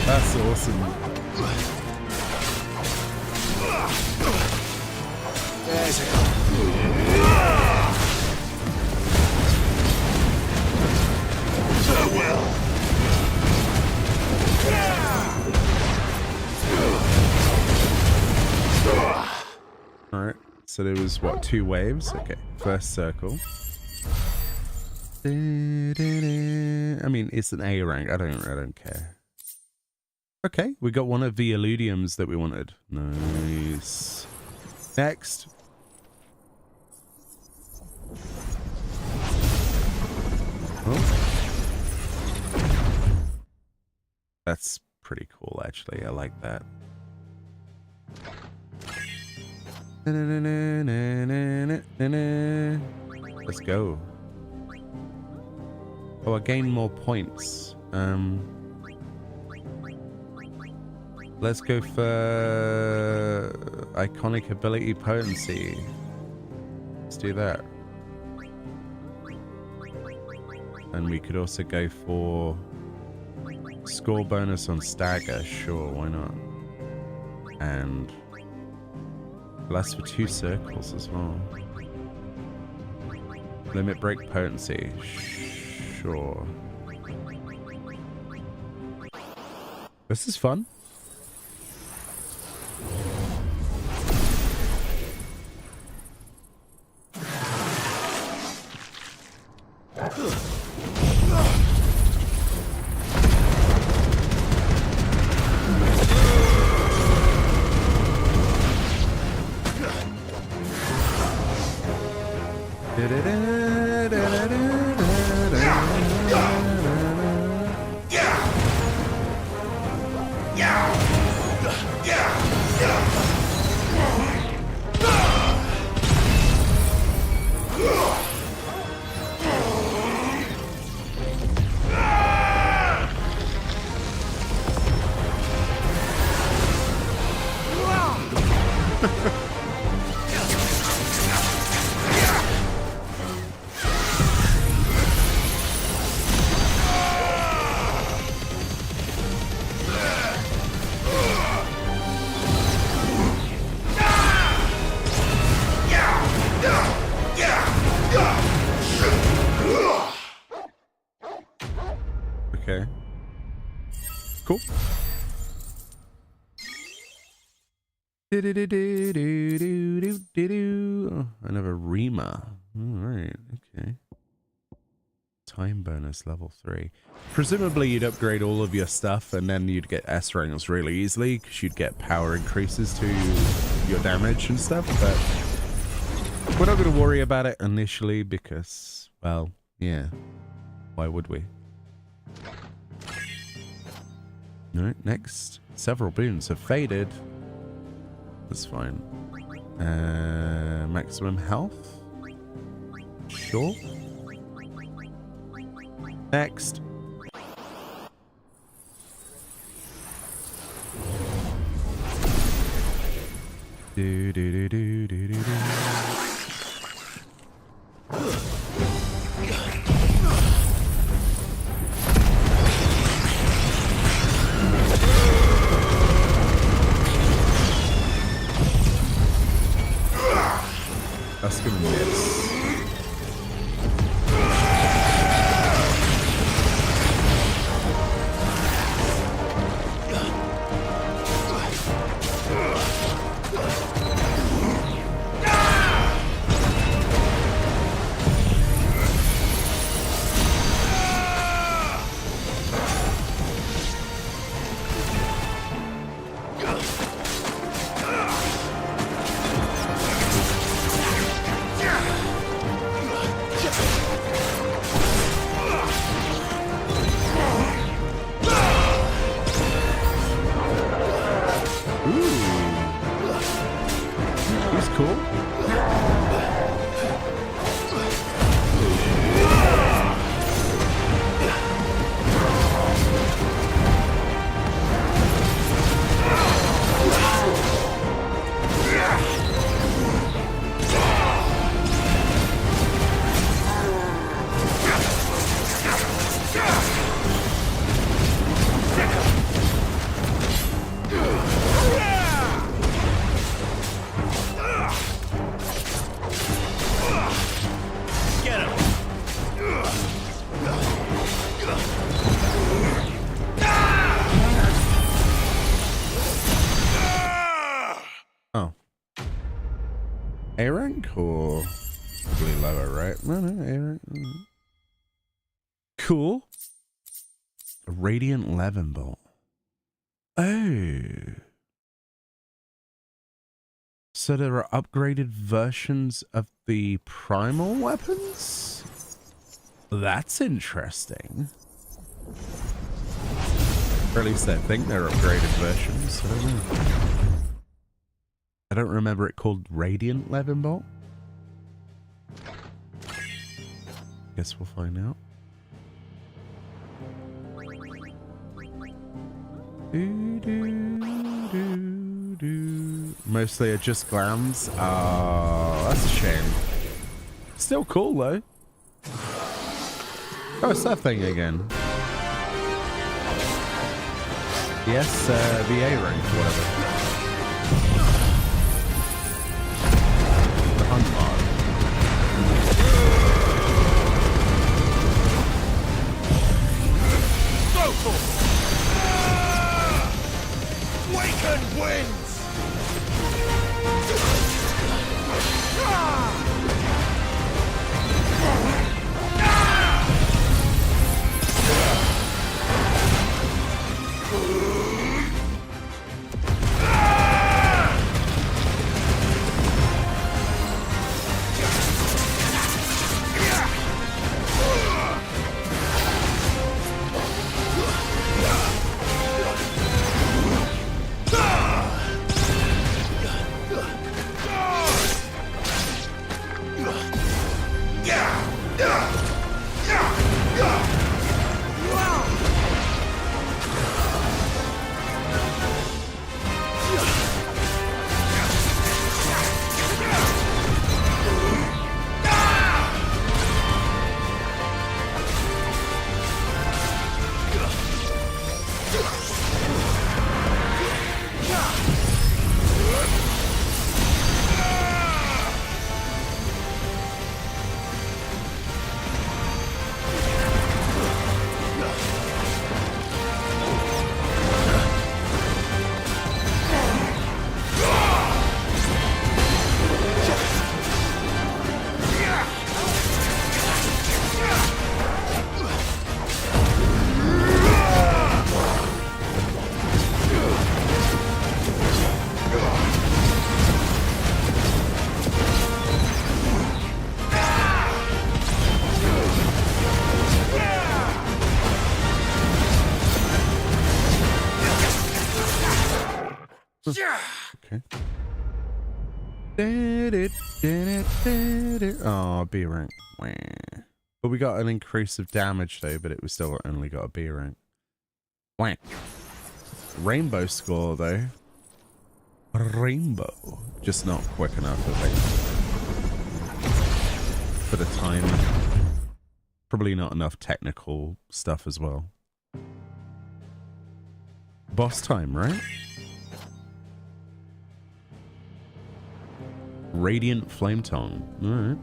That's awesome. There's it. Farewell. Alright, so there was what, 2 waves? Okay, first circle. I mean, it's an A rank. I don't care. Okay, we got one of the Illudiums that we wanted. Nice. Next. Oh. That's pretty cool, actually. I like that. Let's go. Oh, I gain more points. Let's go for iconic ability potency. Let's do that. And we could also go for score bonus on stagger. Sure, why not? And lasts for 2 circles as well. Limit break potency. Sure. This is fun. Okay. Cool. Oh, another Rima. Alright, okay. Time bonus level 3. Presumably you'd upgrade all of your stuff and then you'd get S ranks really easily because you'd get power increases to your damage and stuff, but we're not going to worry about it initially because, well, yeah. Why would we? Alright, next. Several boons have faded. That's fine. Maximum health? Sure. Next. That's gonna miss. A rank or probably lower, right? No, A rank. Cool. A Radiant Levin bolt. Oh. So there are upgraded versions of the primal weapons? That's interesting. Or at least I think they're upgraded versions. I don't know. I don't remember it called Radiant Levin bolt. Guess we'll find out. Mostly are just glands. Oh, that's a shame. Still cool though. Oh, it's that thing again. Yes, the A rank, whatever. Waken winds! Okay. Oh, B rank. But we got an increase of damage though, but it was still only got a B rank. Whack. Rainbow score though. Rainbow. Just not quick enough, I think. For the time. Probably not enough technical stuff as well. Boss time, right? Radiant Flame Tongue. Alright.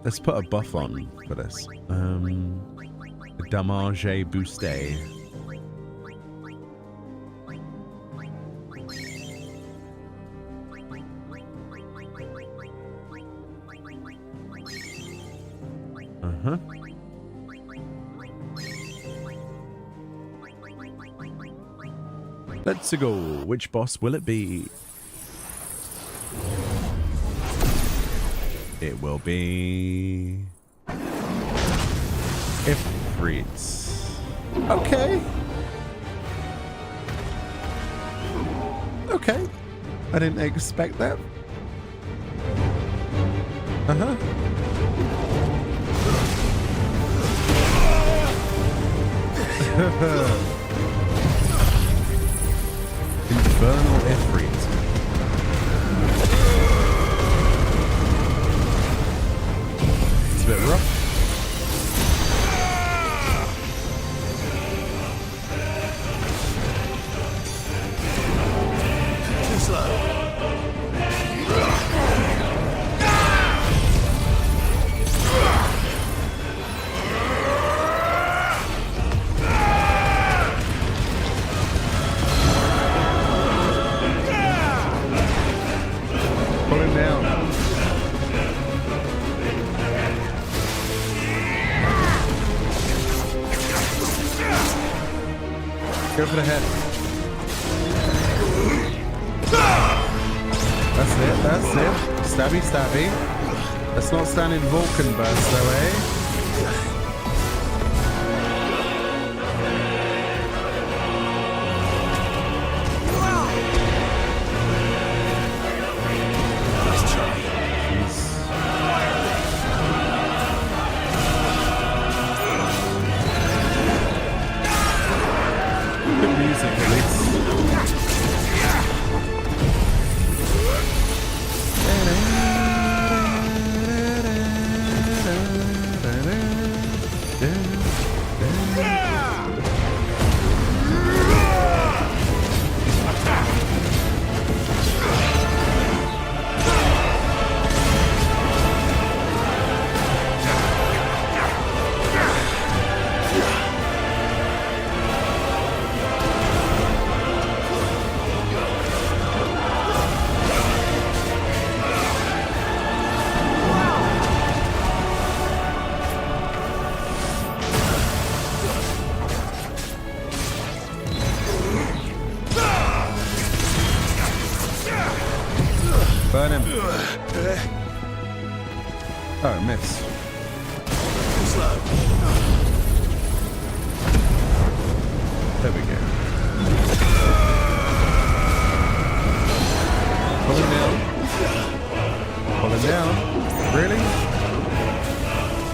Let's put a buff on for this. Damage Booster. Uh-huh. Let's go. Which boss will it be? It will be Ifrits. Okay. Okay. I didn't expect that. Uh-huh. Infernal Ifrit. It's a bit rough. Too slow. Put him down. Go for the head. That's it, that's it. Stabby, stabby. Let's not stand in Vulcan burst though, eh? Burn him. Oh, miss. Slow. There we go. Pull him down. Pull him down. Really?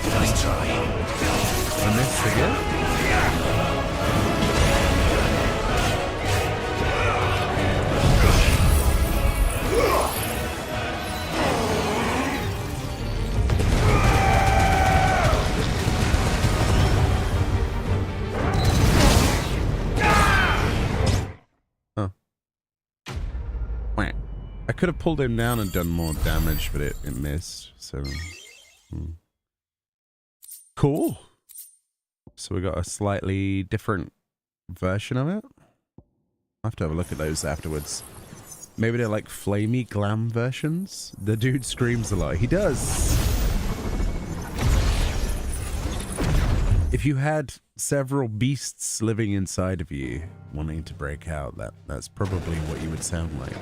Nice try. I missed again. I could have pulled him down and done more damage, but it missed. So, cool. So we got a slightly different version of it. I'll have to have a look at those afterwards. Maybe they're like flamey glam versions. The dude screams a lot. He does. If you had several beasts living inside of you wanting to break out, that's probably what you would sound like.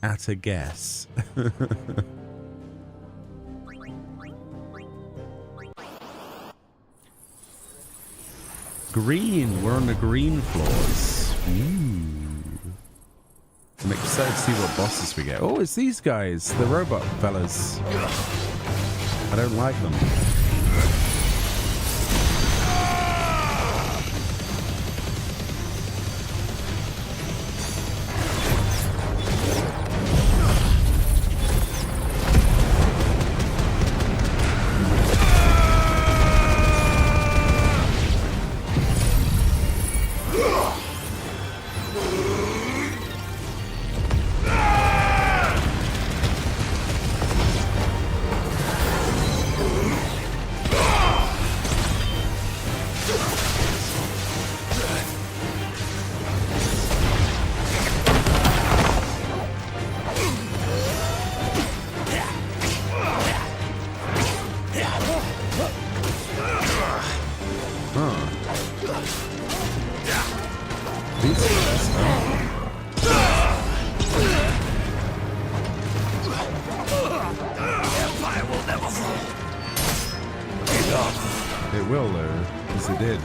At a guess. Green. We're on the green floors. I'm excited to see what bosses we get. Oh, it's these guys. The robot fellas. I don't like them. These guys, Empire will never fall. It will, though, because it did.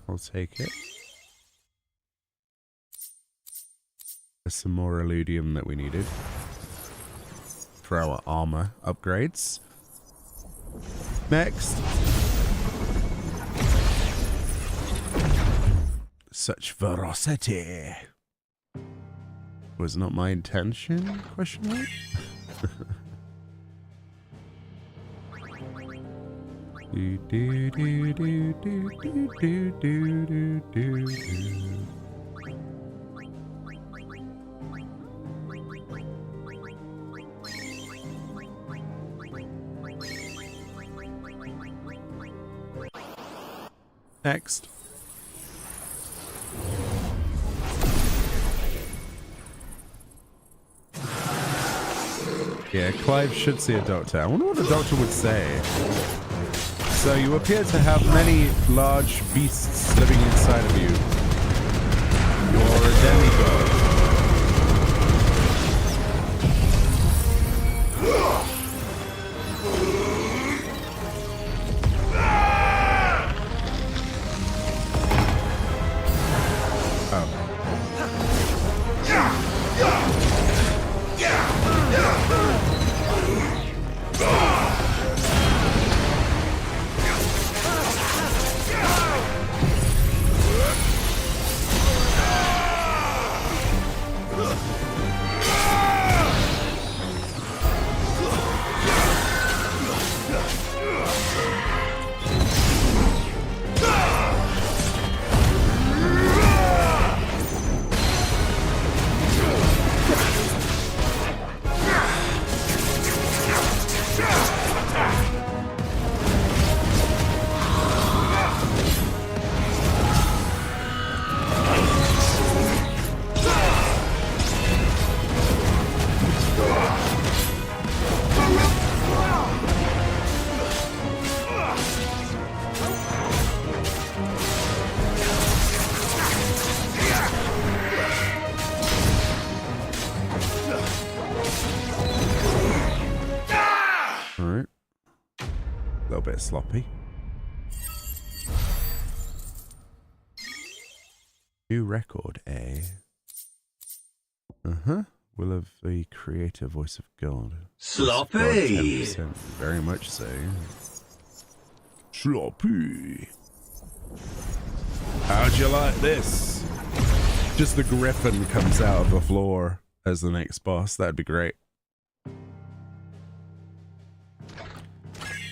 I'll take it. There's some more Illudium that we needed for our armor upgrades. Next. Such ferocity. Was not my intention? Question mark? Do, do, do, do, do, do, do, do, do, do. Next. Yeah, Clive should see a doctor. I wonder what a doctor would say. So you appear to have many large beasts living inside of you. You're a demigod. Sloppy. New record, eh? Will of the creator, voice of God. Sloppy! 10%, very much so. Sloppy. How'd you like this? Just the griffin comes out of the floor as the next boss. That'd be great.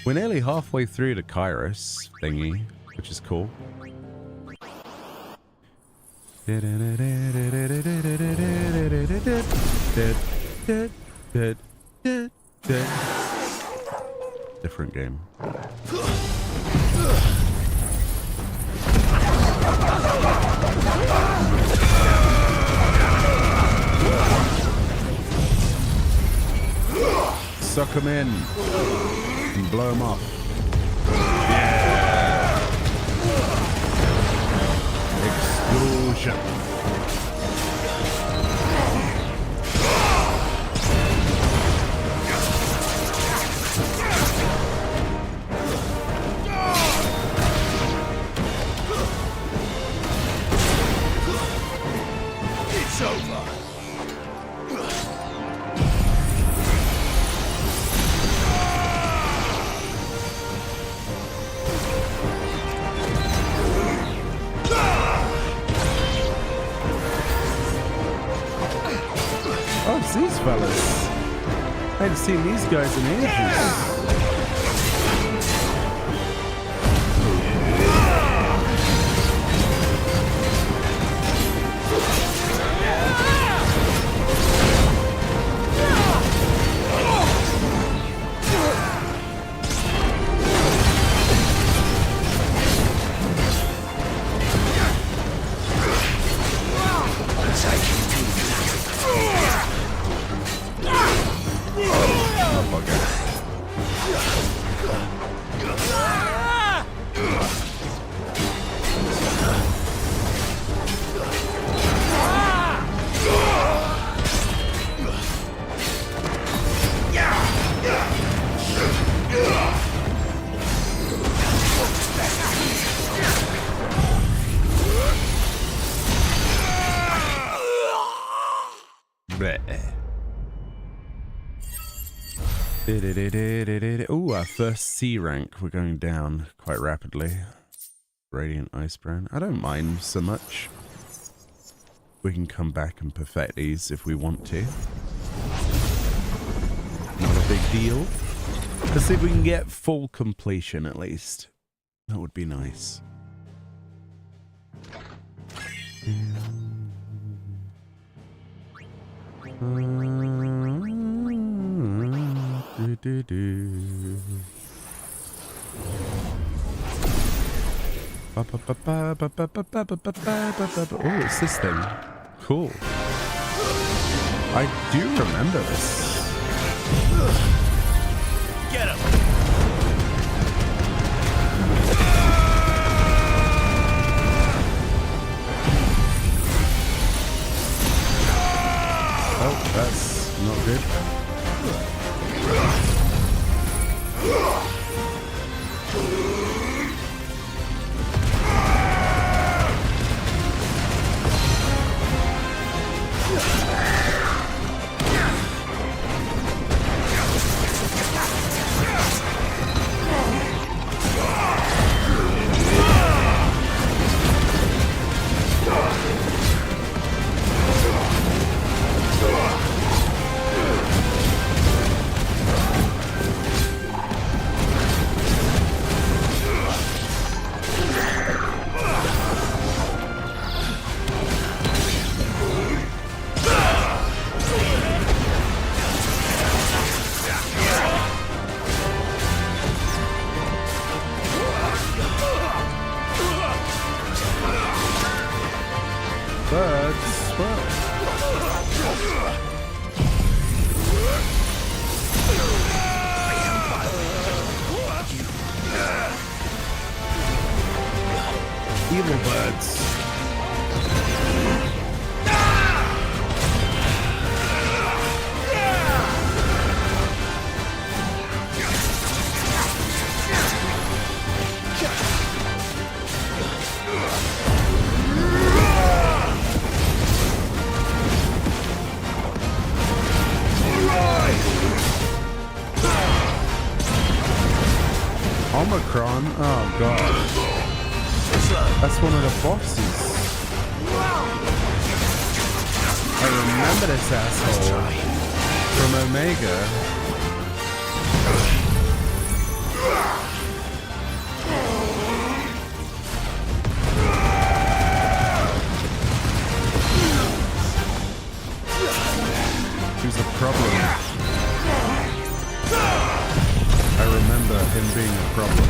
We're nearly halfway through the Kairos thingy, which is cool. Different game. Suck him in and blow him off. Yeah! Explosion. It's over. Oh, it's these fellas. I haven't seen these guys in ages. Oh, our first C rank. We're going down quite rapidly. Radiant Icebrand. I don't mind so much. We can come back and perfect these if we want to. Not a big deal. Let's see if we can get full completion at least. That would be nice. Oh, it's this thing. Cool. I do remember this. Get him! Oh, that's not good. Evil birds. Omicron? Oh god. That's one of the bosses. I remember this asshole from Omega. He was a problem. I remember him being a problem.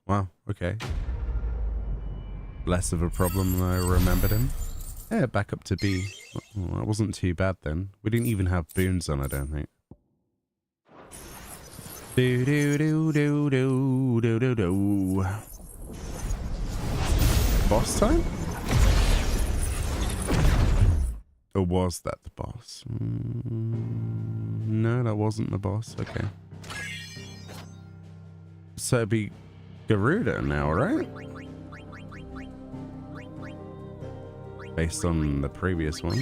Wow, okay. Less of a problem than I remembered him. Yeah, back up to B. Oh, that wasn't too bad then. We didn't even have boons on, I don't think. Do do do do do do do do. Boss time? Or was that the boss? No, that wasn't the boss. Okay. So it'd be Garuda now, right? Based on the previous one.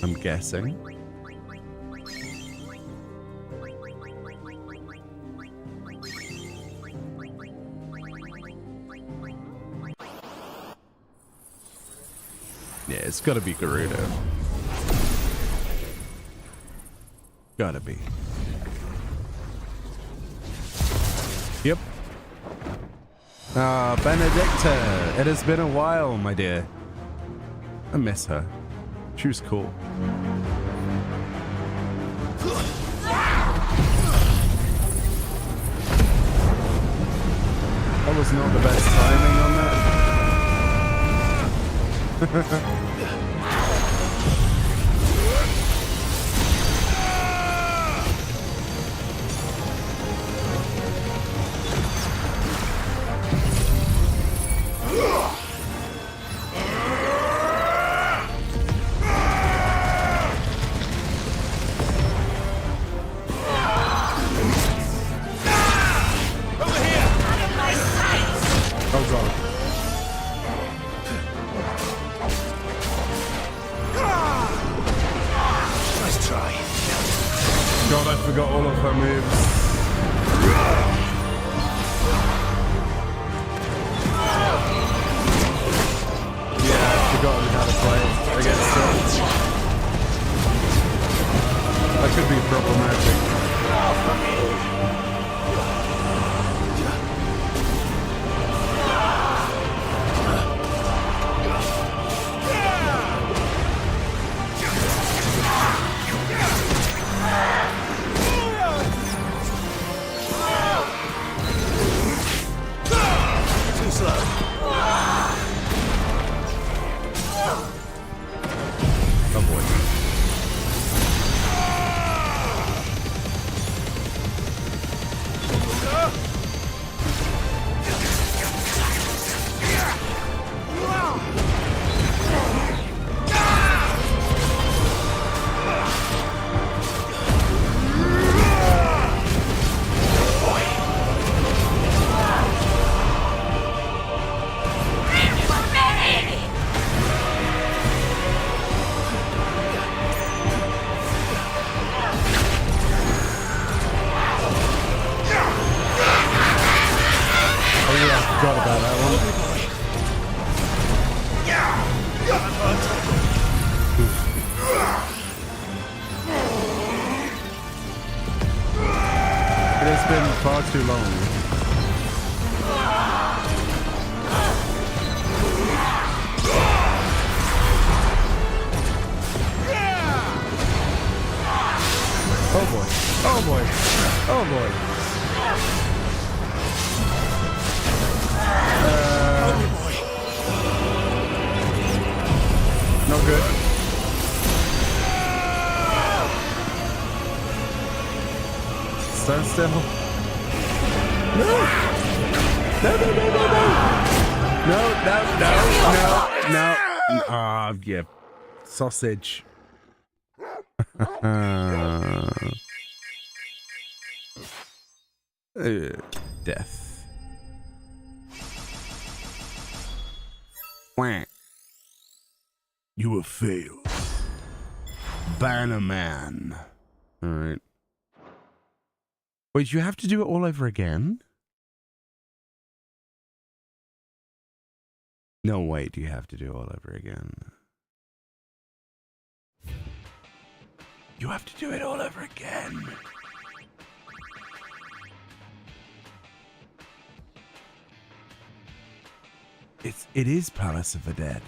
I'm guessing. Yeah, it's gotta be Garuda. Gotta be. Yep. Ah, Benedicta. It has been a while, my dear. I miss her. She was cool. That was not the best timing on that. Too long. Oh boy. Oh boy. Oh boy. Not good. Stand still. No! No, no, no, no, no! No, no, no, no, no. Ah, yeah. Sausage. Death. Wah. You have failed. Bannerman. Alright. Wait, you have to do it all over again? No, wait, you have to do it all over again. You have to do it all over again. It is Palace of the Dead.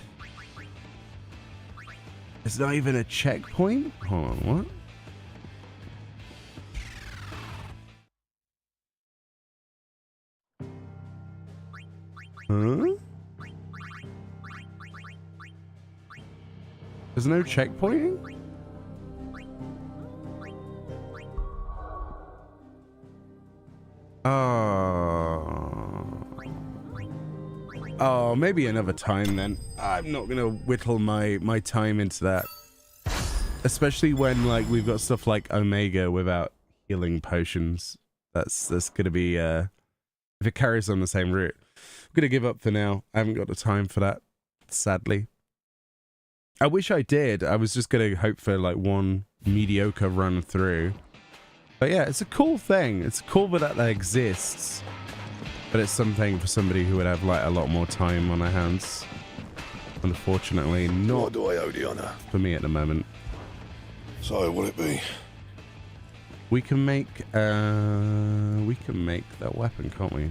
It's not even a checkpoint? Hold on, what? Huh? There's no checkpointing? Oh, maybe another time then. I'm not gonna whittle my time into that. Especially when like we've got stuff like Omega without healing potions. That's gonna be if it carries on the same route. I'm gonna give up for now. I haven't got the time for that, sadly. I wish I did. I was just gonna hope for like one mediocre run through. But yeah, it's a cool thing. It's cool that exists. But it's something for somebody who would have like a lot more time on their hands. Unfortunately, not. What do I owe the honor? For me at the moment. So, will it be? We can make that weapon, can't we?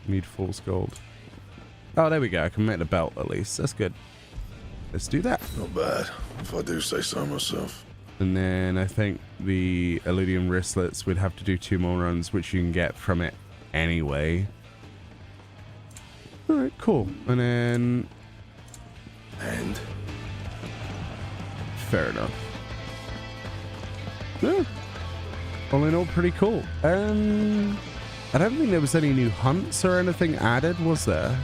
Need false gold. Oh, there we go. I can make the belt at least. That's good. Let's do that. Not bad, if I do say so myself. And then I think the Illudium wristlets would have to do 2 more runs, which you can get from it anyway. All right, cool. And then... And? Fair enough. Yeah. All in all, pretty cool. I don't think there was any new hunts or anything added, was there?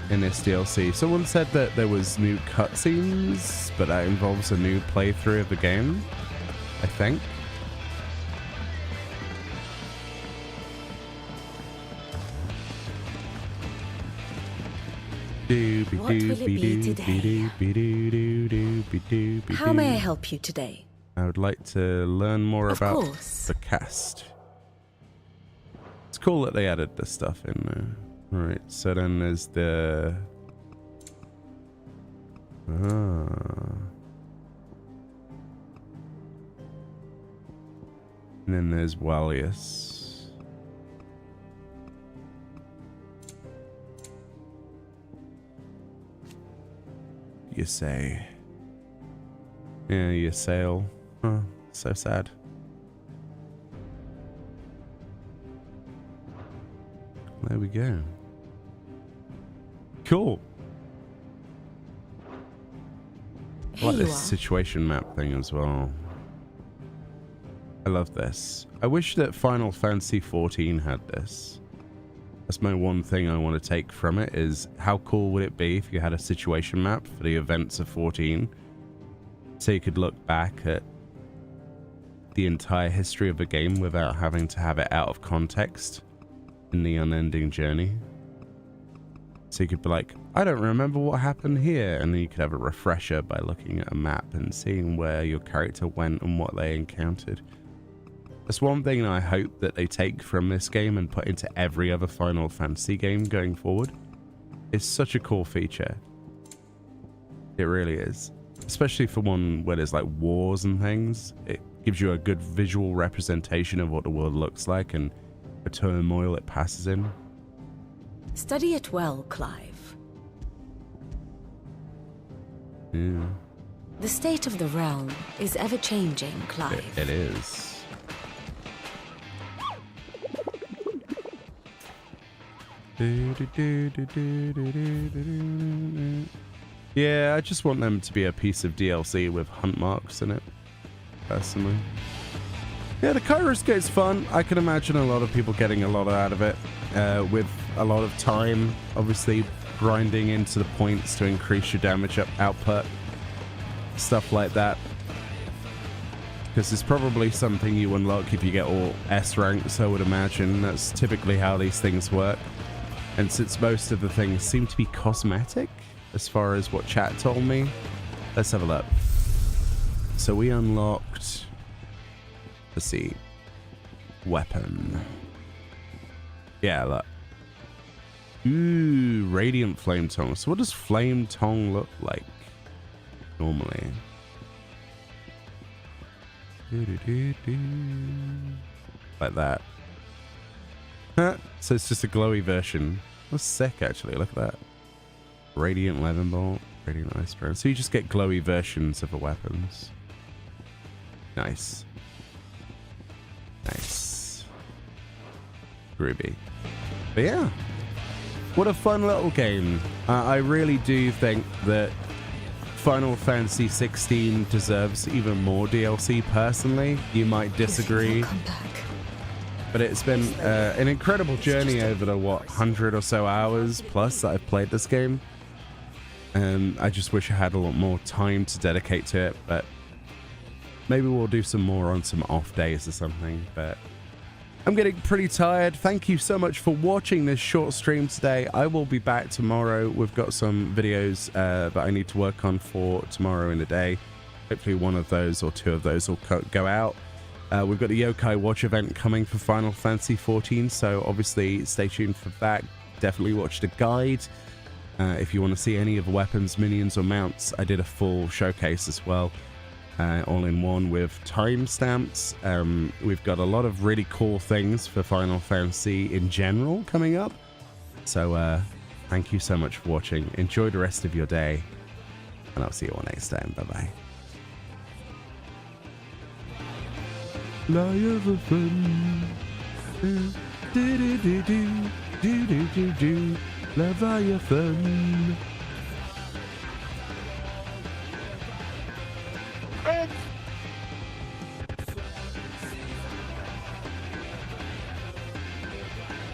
In this DLC. Someone said that there was new cutscenes, but that involves a new playthrough of the game, I think. What will it be today? How may I help you today? I would like to learn more about the cast. It's cool that they added this stuff in there. Alright, so then there's the... And then there's Wallius. You say. Yeah, you sail. Huh, so sad. There we go. Cool. I like this situation map thing as well. I love this. I wish that Final Fantasy XIV had this. That's my one thing I want to take from it, is how cool would it be if you had a situation map for the events of 14, so you could look back at the entire history of a game without having to have it out of context in the unending journey. So you could be like, I don't remember what happened here, and then you could have a refresher by looking at a map and seeing where your character went and what they encountered. That's one thing I hope that they take from this game and put into every other Final Fantasy game going forward. It's such a cool feature. It really is. Especially for one where there's like wars and things. It gives you a good visual representation of what the world looks like and the turmoil it passes in. Study it well, Clive. Yeah. The state of the realm is ever-changing, Clive. It is. Yeah, I just want them to be a piece of DLC with hunt marks in it, personally. Yeah, the Kairos Gate's fun. I can imagine a lot of people getting a lot out of it, with a lot of time, obviously grinding into the points to increase your damage output, stuff like that. Because it's probably something you unlock if you get all S ranks, I would imagine. That's typically how these things work. And since most of the things seem to be cosmetic, as far as what chat told me, let's have a look. So we unlocked, let's see, weapon. Yeah, look. Ooh, radiant flame tongue. So what does flame tongue look like normally? Like that. Huh. So it's just a glowy version. That's sick, actually. Look at that. Radiant Leaven Bolt, Radiant Ice Burn. So you just get glowy versions of the weapons. Nice. Nice. Groovy. But yeah. What a fun little game. I really do think that Final Fantasy 16 deserves even more DLC, personally. You might disagree. But it's been an incredible journey over the, 100 or so hours plus that I've played this game. I just wish I had a lot more time to dedicate to it, but maybe we'll do some more on some off days or something. But I'm getting pretty tired. Thank you so much for watching this short stream today. I will be back tomorrow. We've got some videos that I need to work on for tomorrow in the day. Hopefully one of those or two of those will go out. We've got the Yokai Watch event coming for Final Fantasy XIV, so obviously stay tuned for that. Definitely watch the guide. If you want to see any of the weapons, minions, or mounts, I did a full showcase as well, all in one with timestamps. We've got a lot of really cool things for Final Fantasy in general coming up. So thank you so much for watching. Enjoy the rest of your day, and I'll see you all next time. Bye-bye. Fly of a friend. Do do do do do do do do. Leviathan.